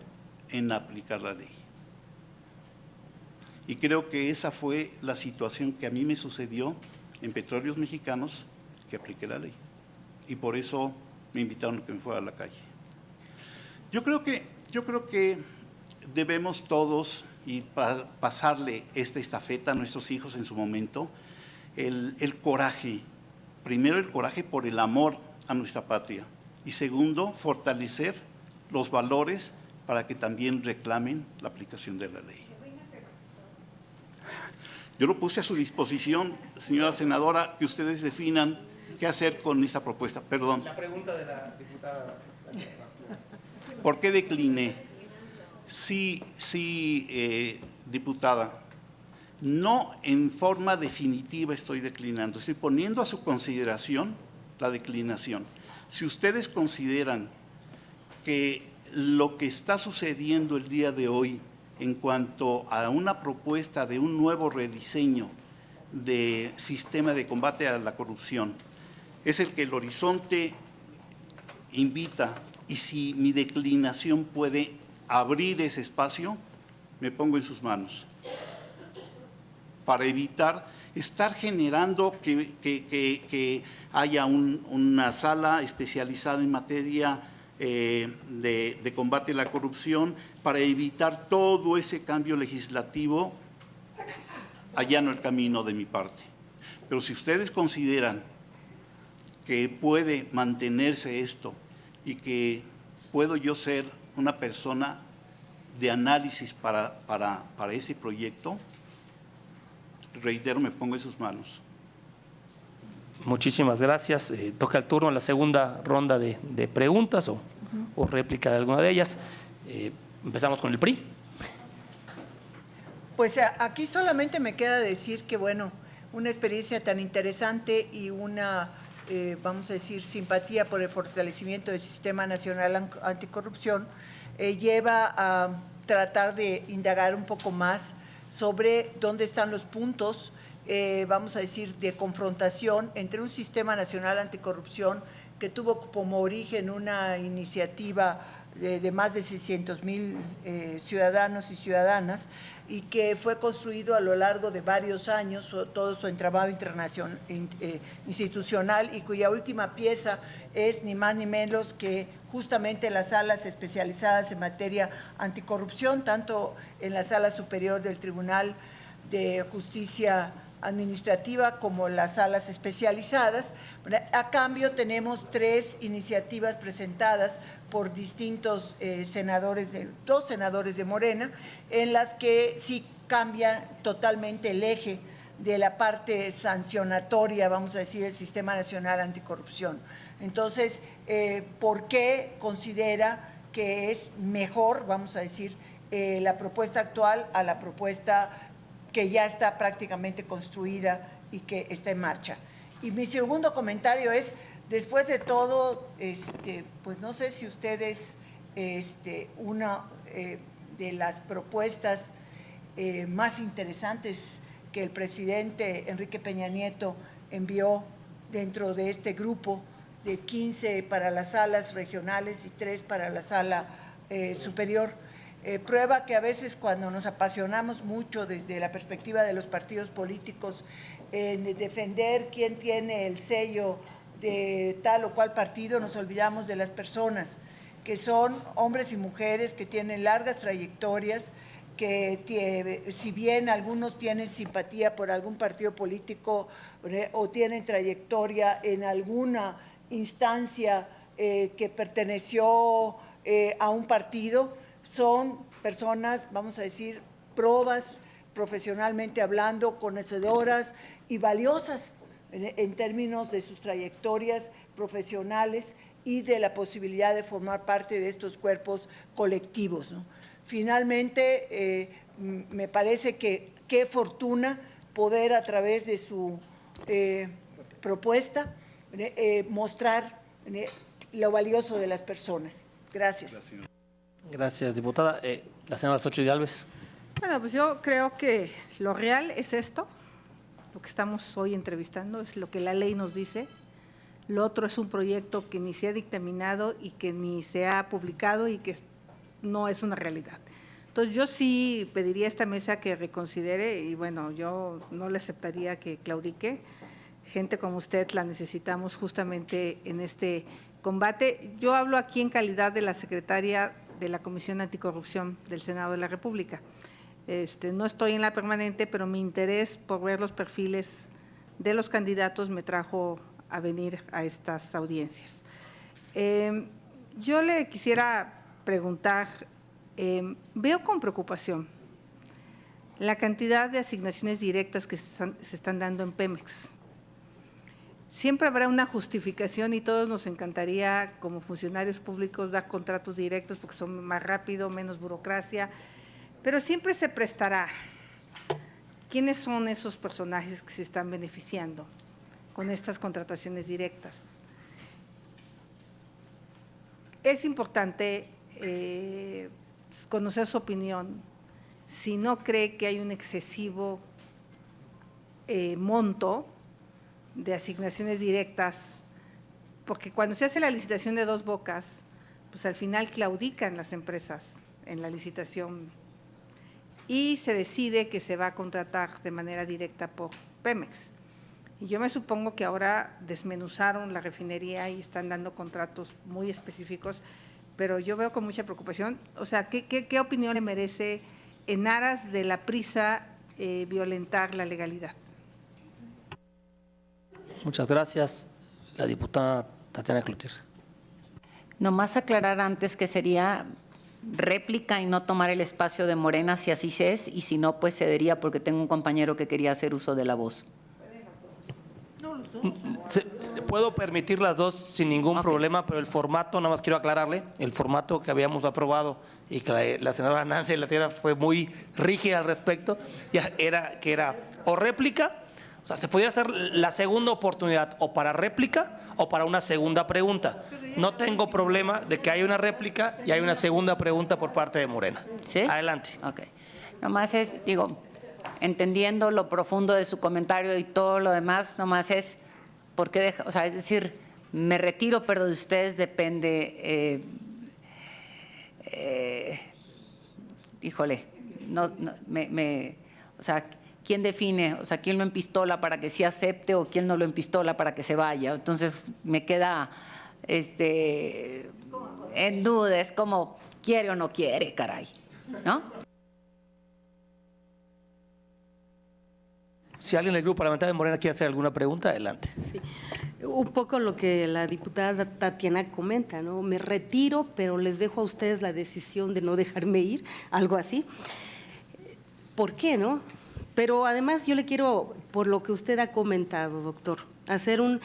en aplicar la ley. Y creo que esa fue la situación que a mí me sucedió en Petróleos Mexicanos, que apliqué la ley. Y por eso me invitaron a que me fuera a la calle. Yo creo que debemos todos y pasarle esta estafeta a nuestros hijos en su momento, el coraje. Primero, el coraje por el amor a nuestra patria. Y segundo, fortalecer los valores para que también reclamen la aplicación de la ley. Yo lo puse a su disposición, señora senadora, que ustedes definan qué hacer con esta propuesta. Perdón. La pregunta de la diputada. ¿Por qué decliné? Sí, diputada, no en forma definitiva estoy declinando, estoy poniendo a su consideración la declinación. Si ustedes consideran que lo que está sucediendo el día de hoy en cuanto a una propuesta de un nuevo rediseño de sistema de combate a la corrupción es el que el horizonte invita, y si mi declinación puede abrir ese espacio, me pongo en sus manos para evitar estar generando que haya una sala especializada en materia de combate a la corrupción, para evitar todo ese cambio legislativo. Allano el camino de mi parte. Pero si ustedes consideran que puede mantenerse esto y que puedo yo ser una persona de análisis para ese proyecto, reitero, me pongo en sus manos. Muchísimas gracias. Toca el turno a la segunda ronda de preguntas o réplica de alguna de ellas. Empezamos con el PRI. Pues aquí solamente me queda decir que, bueno, una experiencia tan interesante y una, vamos a decir, simpatía por el fortalecimiento del Sistema Nacional Anticorrupción lleva a tratar de indagar un poco más sobre dónde están los puntos, vamos a decir, de confrontación entre un Sistema Nacional Anticorrupción que tuvo como origen una iniciativa de más de 600,000 ciudadanos y ciudadanas, y que fue construido a lo largo de varios años, todo su entramado institucional, y cuya última pieza es ni más ni menos que justamente las salas especializadas en materia anticorrupción, tanto en la Sala Superior del Tribunal de Justicia Administrativa como las salas especializadas. A cambio tenemos 3 iniciativas presentadas por distintos dos senadores de Morena, en las que sí cambia totalmente el eje de la parte sancionatoria, vamos a decir, del Sistema Nacional Anticorrupción. Entonces, ¿por qué considera que es mejor, vamos a decir, la propuesta actual a la propuesta que ya está prácticamente construida y que está en marcha? Y mi segundo comentario es, después de todo, pues no sé si ustedes, una de las propuestas más interesantes que el presidente Enrique Peña Nieto envió dentro de este grupo de 15 para las salas regionales y 3 para la sala superior, prueba que a veces cuando nos apasionamos mucho desde la perspectiva de los partidos políticos en defender quién tiene el sello de tal o cual partido, nos olvidamos de las personas, que son hombres y mujeres que tienen largas trayectorias, que si bien algunos tienen simpatía por algún partido político o tienen trayectoria en alguna instancia que perteneció a un partido, son personas, vamos a decir, probas, profesionalmente hablando, conocedoras y valiosas en términos de sus trayectorias profesionales y de la posibilidad de formar parte de estos cuerpos colectivos, ¿no? Finalmente, me parece que qué fortuna poder a través de su propuesta mostrar lo valioso de las personas. Gracias. Gracias, diputada. La senadora Xochitl Gálvez. Bueno, pues yo creo que lo real es esto, lo que estamos hoy entrevistando, es lo que la ley nos dice. lo otro es un proyecto que ni se ha dictaminado y que ni se ha publicado y que no es una realidad. Entonces, yo sí pediría a esta mesa que reconsidere y, bueno, yo no le aceptaría que claudique. Gente como usted la necesitamos justamente en este combate. Yo hablo aquí en calidad de la secretaria de la Comisión Anticorrupción del Senado de la República. No estoy en la permanente, pero mi interés por ver los perfiles de los candidatos me trajo a venir a estas audiencias. Yo le quisiera preguntar, veo con preocupación la cantidad de asignaciones directas que se están dando en Pemex. Siempre habrá una justificación y todos nos encantaría como funcionarios públicos dar contratos directos porque son más rápido, menos burocracia, pero siempre se prestará. ¿Quiénes son esos personajes que se están beneficiando con estas contrataciones directas? Es importante conocer su opinión, si no cree que hay un excesivo monto de asignaciones directas, porque cuando se hace la licitación de dos bocas, pues al final claudican las empresas en la licitación y se decide que se va a contratar de manera directa por Pemex. Y yo me supongo que ahora desmenuzaron la refinería y están dando contratos muy específicos, pero yo veo con mucha preocupación, o sea, ¿qué opinión le merece en aras de la prisa violentar la legalidad? Muchas gracias. La diputada Tatiana Cloutier. Nomás aclarar antes que sería réplica y no tomar el espacio de Morena, si así es, y si no, pues cedería porque tengo un compañero que quería hacer uso de la voz. Puedo permitir las dos sin ningún problema, pero el formato, nada más quiero aclararle, el formato que habíamos aprobado y que la senadora Nancy de la Tierra fue muy rígida al respecto, era que era o réplica, o sea, se podía hacer la segunda oportunidad o para réplica o para una segunda pregunta. No tengo problema de que haya una réplica y hay una segunda pregunta por parte de Morena. ¿Sí? Adelante. Ok. Nomás es, digo, entendiendo lo profundo de su comentario y todo lo demás, nomás es porque deja, o sea, es decir, me retiro, pero de ustedes depende, híjole, o sea, ¿quién define? O sea, ¿quién lo empistola para que sí acepte o quién no lo empistola para que se vaya? Entonces, me queda en duda, es como, ¿quiere o no quiere, caray? ¿No? Si alguien del grupo parlamentario de Morena quiere hacer alguna pregunta, adelante. Sí, un poco lo que la diputada Tatiana comenta, ¿no? Me retiro, pero les dejo a ustedes la decisión de no dejarme ir, algo así. ¿Por qué, no? Pero además yo le quiero, por lo que usted ha comentado, doctor, hacer un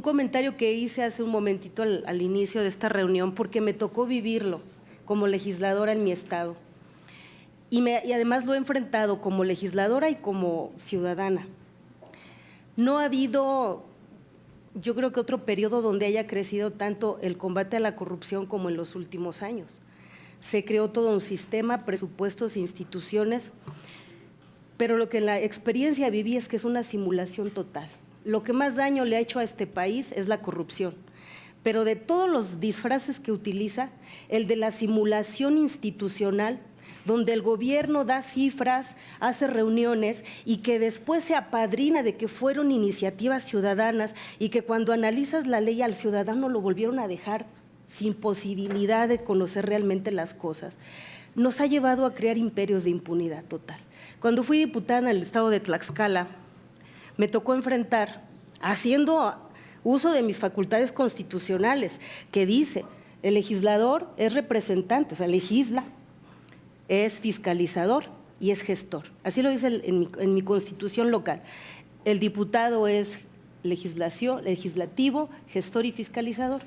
comentario que hice hace un momentito al inicio de esta reunión, porque me tocó vivirlo como legisladora en mi estado. Y además lo he enfrentado como legisladora y como ciudadana. No ha habido, yo creo que otro periodo donde haya crecido tanto el combate a la corrupción como en los últimos años. Se creó todo un sistema, presupuestos, instituciones, pero lo que en la experiencia viví es que es una simulación total. Lo que más daño le ha hecho a este país es la corrupción. Pero de todos los disfraces que utiliza, el de la simulación institucional, donde el gobierno da cifras, hace reuniones y que después se apadrina de que fueron iniciativas ciudadanas y que cuando analizas la ley al ciudadano lo volvieron a dejar sin posibilidad de conocer realmente las cosas, nos ha llevado a crear imperios de impunidad total. Cuando fui diputada en el estado de Tlaxcala, me tocó enfrentar, haciendo uso de mis facultades constitucionales, que dice, el legislador es representante, o sea, legisla, es fiscalizador y es gestor. Así lo dice en mi constitución local. El diputado es legislativo, gestor y fiscalizador,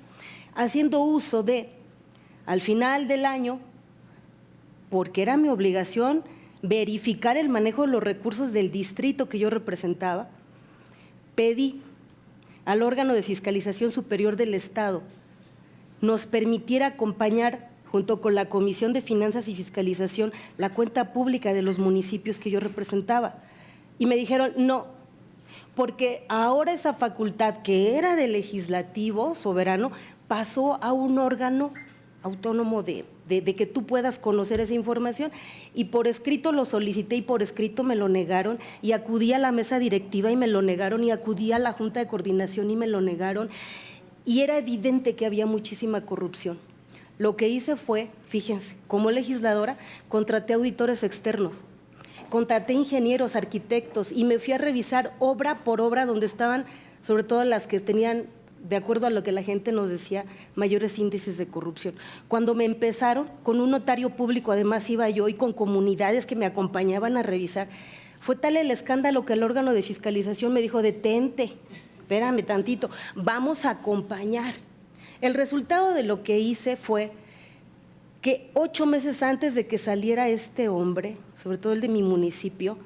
haciendo uso de, al final del año, porque era mi obligación verificar el manejo de los recursos del distrito que yo representaba, pedí al órgano de fiscalización superior del Estado nos permitiera acompañar junto con la Comisión de Finanzas y Fiscalización, la cuenta pública de los municipios que yo representaba. Y me dijeron, no, porque ahora esa facultad que era del legislativo soberano pasó a un órgano autónomo de que tú puedas conocer esa información, y por escrito lo solicité y por escrito me lo negaron, y acudí a la mesa directiva y me lo negaron, y acudí a la Junta de Coordinación y me lo negaron, y era evidente que había muchísima corrupción. Lo que hice fue, fíjense, como legisladora, contraté auditores externos, contraté ingenieros, arquitectos, y me fui a revisar obra por obra donde estaban, sobre todo las que tenían, de acuerdo a lo que la gente nos decía, mayores índices de corrupción. Cuando me empezaron, con un notario público, además iba yo, y con comunidades que me acompañaban a revisar, fue tal el escándalo que el órgano de fiscalización me dijo: detente, espérame tantito, vamos a acompañar. El resultado de lo que hice fue que 8 meses antes de que saliera este hombre, sobre todo el de mi municipio,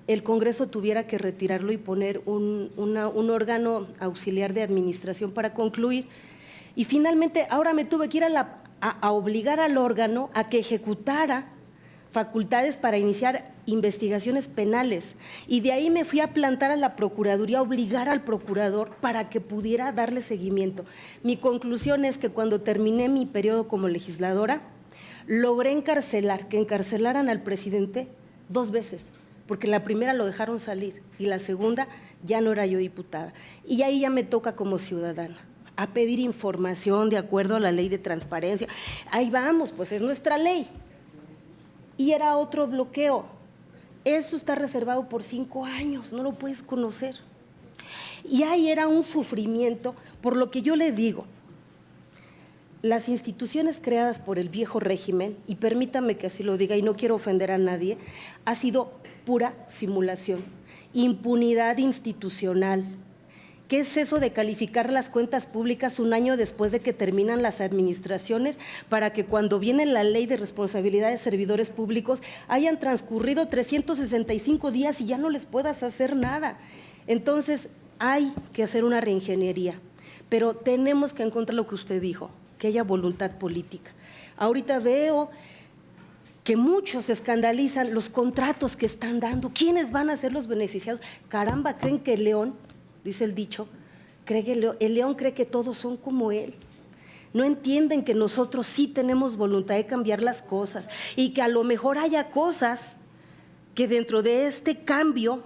el Congreso tuviera que retirarlo y poner un órgano auxiliar de administración para concluir. Y finalmente ahora me tuve que ir a obligar al órgano a que ejecutara facultades para iniciar investigaciones penales, y de ahí me fui a plantar a la Procuraduría, a obligar al procurador para que pudiera darle seguimiento. Mi conclusión es que cuando terminé mi periodo como legisladora, logré que encarcelaran al presidente 2 veces, porque la primera lo dejaron salir y la segunda ya no era yo diputada. Y ahí ya me toca como ciudadana a pedir información de acuerdo a la ley de transparencia. Ahí vamos, pues es nuestra ley. Y era otro bloqueo. Eso está reservado por 5 años, no lo puedes conocer. Y ahí era un sufrimiento, por lo que yo le digo, las instituciones creadas por el viejo régimen, y permítame que así lo diga y no quiero ofender a nadie, ha sido pura simulación, impunidad institucional. ¿Qué es eso de calificar las cuentas públicas 1 año después de que terminan las administraciones, para que cuando viene la ley de responsabilidad de servidores públicos hayan transcurrido 365 días y ya no les puedas hacer nada? Entonces hay que hacer una reingeniería, pero tenemos que encontrar lo que usted dijo, que haya voluntad política. Ahorita veo que muchos escandalizan los contratos que están dando. ¿Quiénes van a ser los beneficiados? Caramba, creen que el león, dice el dicho, el león cree que todos son como él. No entienden que nosotros sí tenemos voluntad de cambiar las cosas, y que a lo mejor haya cosas que dentro de este cambio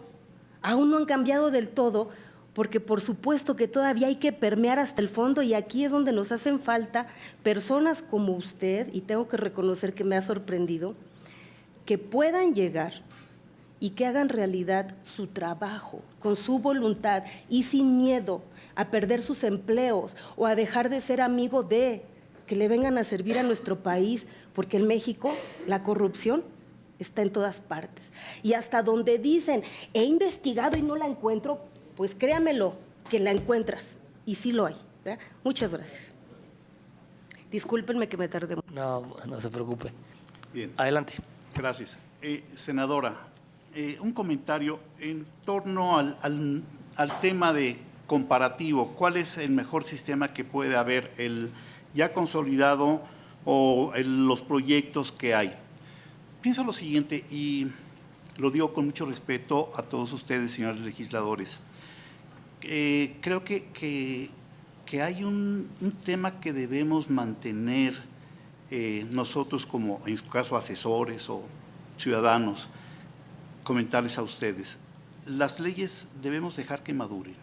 aún no han cambiado del todo, porque por supuesto que todavía hay que permear hasta el fondo, y aquí es donde nos hacen falta personas como usted, y tengo que reconocer que me ha sorprendido, que puedan llegar y que hagan realidad su trabajo con su voluntad y sin miedo a perder sus empleos o a dejar de ser amigo de, que le vengan a servir a nuestro país, porque en México la corrupción está en todas partes. Y hasta donde dicen, he investigado y no la encuentro, pues créamelo, que la encuentras, y sí lo hay, ¿verdad? Muchas gracias. Discúlpenme que me tardé mucho. No se preocupe. Bien. Adelante. Gracias. Senadora, un comentario en torno al tema de comparativo. ¿Cuál es el mejor sistema que puede haber, el ya consolidado o los proyectos que hay? Pienso lo siguiente, y lo digo con mucho respeto a todos ustedes, señores legisladores. Creo que hay un tema que debemos mantener nosotros como, en su caso, asesores o ciudadanos, comentarles a ustedes. Las leyes debemos dejar que maduren.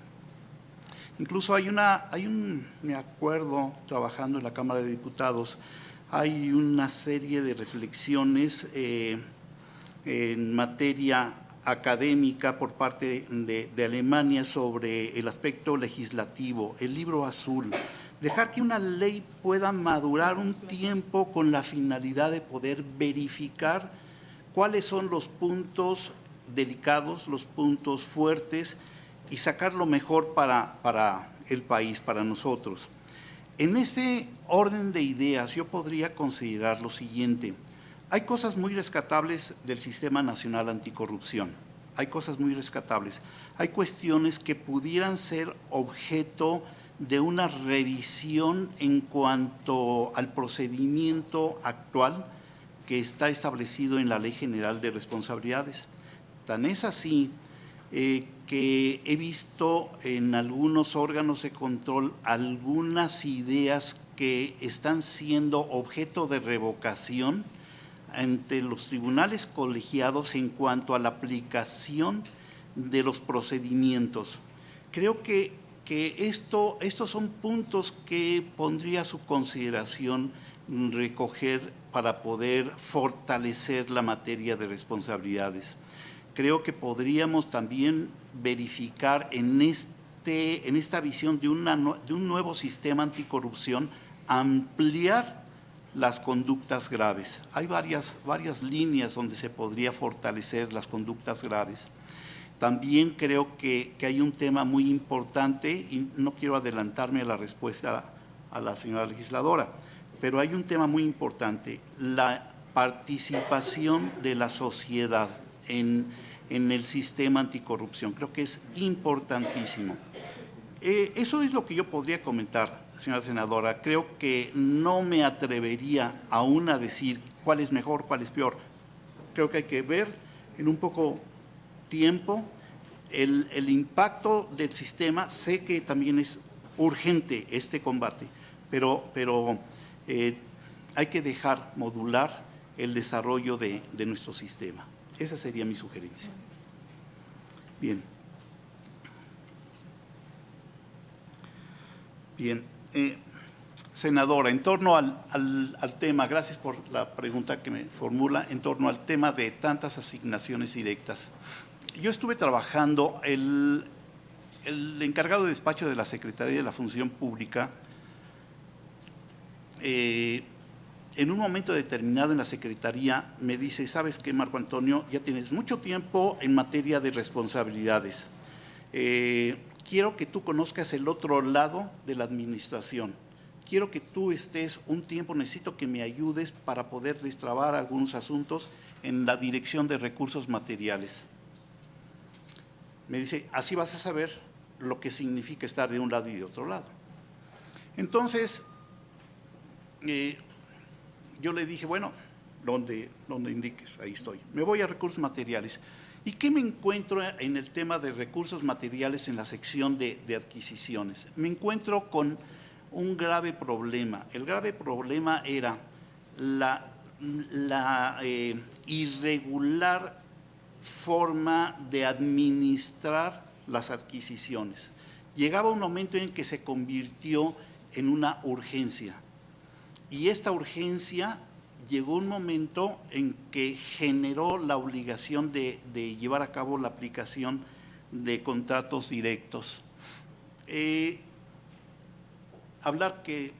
Incluso me acuerdo, trabajando en la Cámara de Diputados, hay una serie de reflexiones en materia académica por parte de Alemania sobre el aspecto legislativo, el libro azul. Dejar que una ley pueda madurar un tiempo con la finalidad de poder verificar cuáles son los puntos delicados, los puntos fuertes, y sacar lo mejor para el país, para nosotros. En ese orden de ideas yo podría considerar lo siguiente. Hay cosas muy rescatables del Sistema Nacional Anticorrupción, hay cosas muy rescatables, hay cuestiones que pudieran ser objeto de una revisión en cuanto al procedimiento actual que está establecido en la Ley General de Responsabilidades. Tan es así que he visto en algunos órganos de control algunas ideas que están siendo objeto de revocación ante los tribunales colegiados en cuanto a la aplicación de los procedimientos. Creo que estos son puntos que pondría a su consideración recoger para poder fortalecer la materia de responsabilidades. Creo que podríamos también verificar en esta visión de un nuevo sistema anticorrupción, ampliar las conductas graves. Hay varias líneas donde se podría fortalecer las conductas graves. También creo que hay un tema muy importante, y no quiero adelantarme a la respuesta a la señora legisladora, pero hay un tema muy importante, la participación de la sociedad en el sistema anticorrupción. Creo que es importantísimo. Eso es lo que yo podría comentar, señora senadora. Creo que no me atrevería aún a decir cuál es mejor, cuál es peor. Creo que hay que ver en un poco tiempo el impacto del sistema. Sé que también es urgente este combate, pero hay que dejar modular el desarrollo de nuestro sistema. Esa sería mi sugerencia. Bien. Bien. Senadora, en torno al tema, gracias por la pregunta que me formula, en torno al tema de tantas asignaciones directas. Yo estuve trabajando, el encargado de despacho de la Secretaría de la Función Pública, en un momento determinado en la Secretaría me dice, ¿sabes qué, Marco Antonio? Ya tienes mucho tiempo en materia de responsabilidades. Quiero que tú conozcas el otro lado de la administración. Quiero que tú estés un tiempo, necesito que me ayudes para poder destrabar algunos asuntos en la Dirección de Recursos Materiales. Me dice, así vas a saber lo que significa estar de un lado y de otro lado. Entonces, yo le dije, bueno, donde indiques, ahí estoy. Me voy a Recursos Materiales. ¿Y qué me encuentro en el tema de recursos materiales en la sección de adquisiciones? Me encuentro con un grave problema. El grave problema era la irregular forma de administrar las adquisiciones. Llegaba un momento en que se convirtió en una urgencia. Y esta urgencia llegó un momento en que generó la obligación de llevar a cabo la aplicación de contratos directos. Hablar que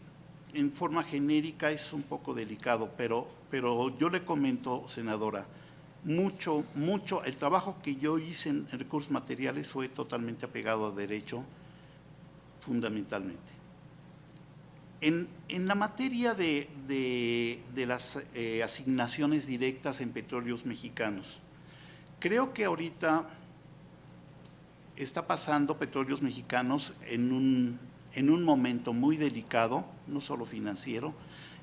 en forma genérica es un poco delicado, pero yo le comento, senadora, mucho, el trabajo que yo hice en recursos materiales fue totalmente apegado a derecho, fundamentalmente. En la materia de las asignaciones directas en Petróleos Mexicanos, creo que ahorita está pasando Petróleos Mexicanos en un momento muy delicado, no solo financiero,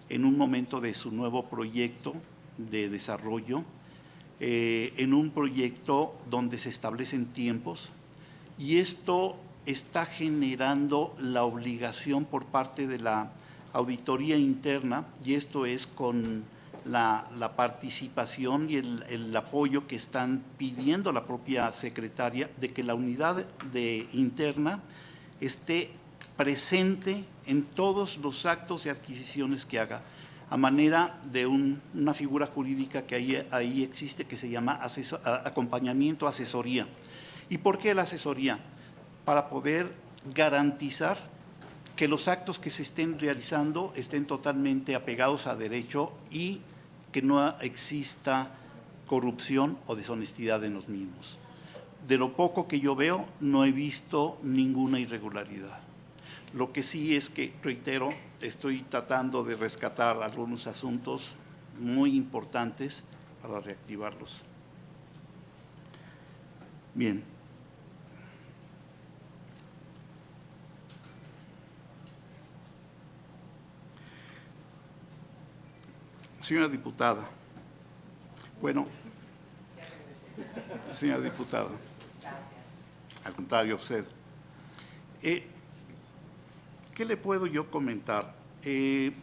en un momento de su nuevo proyecto de desarrollo, en un proyecto donde se establecen tiempos, y esto está generando la obligación por parte de la auditoría interna, y esto es con la participación y el apoyo que están pidiendo la propia secretaria, de que la unidad interna esté presente en todos los actos de adquisiciones que haga, a manera de una figura jurídica que ahí existe, que se llama acompañamiento, asesoría. ¿Y por qué la asesoría? Para poder garantizar que los actos que se estén realizando estén totalmente apegados a derecho y que no exista corrupción o deshonestidad en los mismos. De lo poco que yo veo, no he visto ninguna irregularidad. Lo que sí es que, reitero, estoy tratando de rescatar algunos asuntos muy importantes para reactivarlos. Bien. Señora diputada, bueno, señora diputada. Al contrario, usted. ¿Qué le puedo yo comentar? He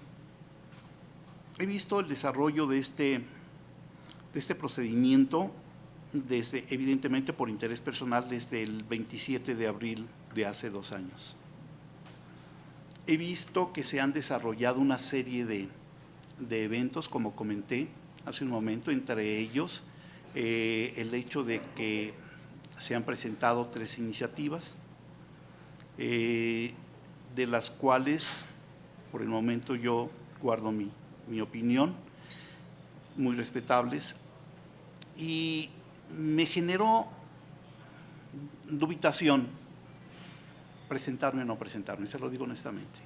visto el desarrollo de este procedimiento, evidentemente por interés personal, desde el 27 de abril de hace 2 años. He visto que se han desarrollado una serie de eventos, como comenté hace un momento, entre ellos el hecho de que se han presentado 3 iniciativas, de las cuales por el momento yo guardo mi opinión, muy respetables, y me generó dubitación presentarme o no presentarme, se lo digo honestamente.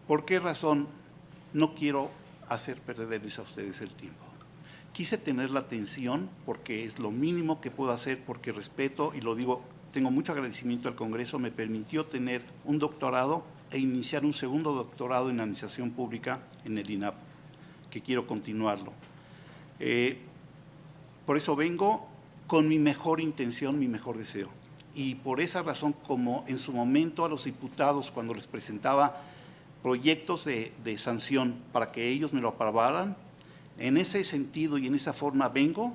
¿Por qué razón? No quiero hacer perderles a ustedes el tiempo. Quise tener la atención porque es lo mínimo que puedo hacer, porque respeto, y lo digo, tengo mucho agradecimiento al Congreso, me permitió tener un doctorado e iniciar un segundo doctorado en Administración Pública en el INAP, que quiero continuarlo. Por eso vengo con mi mejor intención, mi mejor deseo. Y por esa razón, como en su momento a los diputados, cuando les presentaba proyectos de sanción para que ellos me lo aprobaran, en ese sentido y en esa forma vengo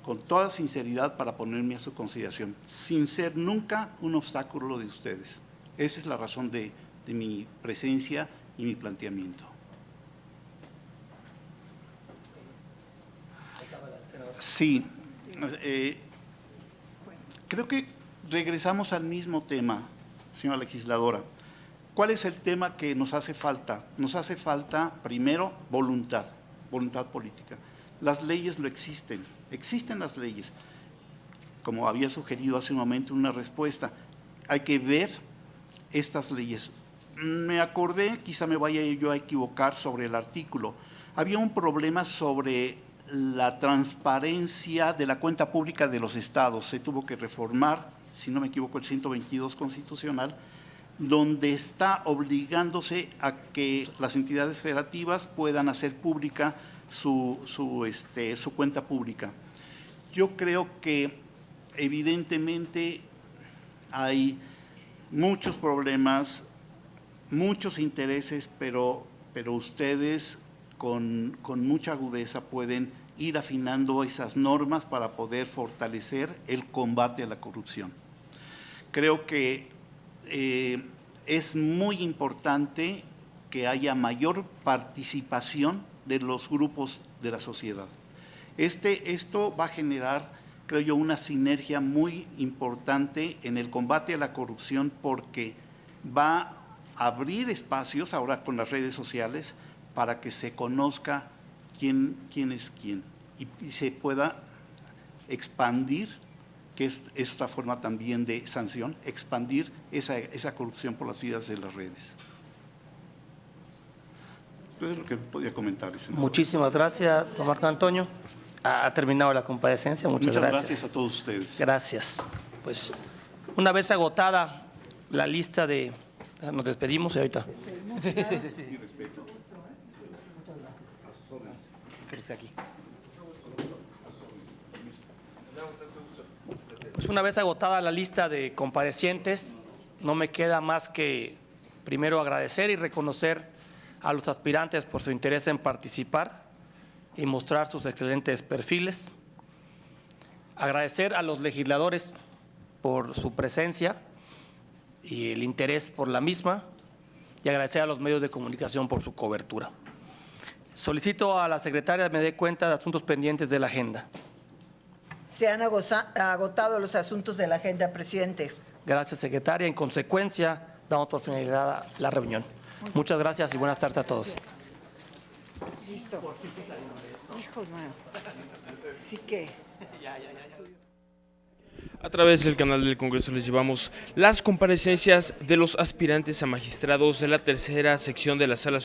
con toda sinceridad para ponerme a su consideración, sin ser nunca un obstáculo de ustedes. Esa es la razón de mi presencia y mi planteamiento. Sí, creo que regresamos al mismo tema, señora legisladora. ¿Cuál es el tema que nos hace falta? Nos hace falta, primero, voluntad política. Las leyes lo existen las leyes. Como había sugerido hace un momento una respuesta, hay que ver estas leyes. Me acordé, quizá me vaya yo a equivocar sobre el artículo. Había un problema sobre la transparencia de la cuenta pública de los estados. Se tuvo que reformar, si no me equivoco, el 122 constitucional, donde está obligándose a que las entidades federativas puedan hacer pública su cuenta pública. Yo creo que evidentemente hay muchos problemas, muchos intereses, pero ustedes con mucha agudeza pueden ir afinando esas normas para poder fortalecer el combate a la corrupción. Creo que es muy importante que haya mayor participación de los grupos de la sociedad. Esto va a generar, creo yo, una sinergia muy importante en el combate a la corrupción, porque va a abrir espacios ahora con las redes sociales para que se conozca quién es quién y se pueda expandir, que es otra forma también de sanción, expandir esa corrupción por las vías de las redes. Eso es lo que podía comentar. Muchísimas gracias, don Marco Antonio. Ha terminado la comparecencia. Muchas gracias a todos ustedes. Gracias. Pues una vez agotada la lista de… Nos despedimos y ahorita. Sí. Muchas gracias. Aquí. Pues una vez agotada la lista de comparecientes, no me queda más que primero agradecer y reconocer a los aspirantes por su interés en participar y mostrar sus excelentes perfiles. Agradecer a los legisladores por su presencia y el interés por la misma, y agradecer a los medios de comunicación por su cobertura. Solicito a la secretaria me dé cuenta de asuntos pendientes de la agenda. Se han agotado los asuntos de la agenda, presidente. Gracias, secretaria. En consecuencia, damos por finalizada la reunión. Muchas gracias y buenas tardes a todos. Listo. Hijo, hermano. Sí que… A través del canal del Congreso les llevamos las comparecencias de los aspirantes a magistrados de la tercera sección de la Sala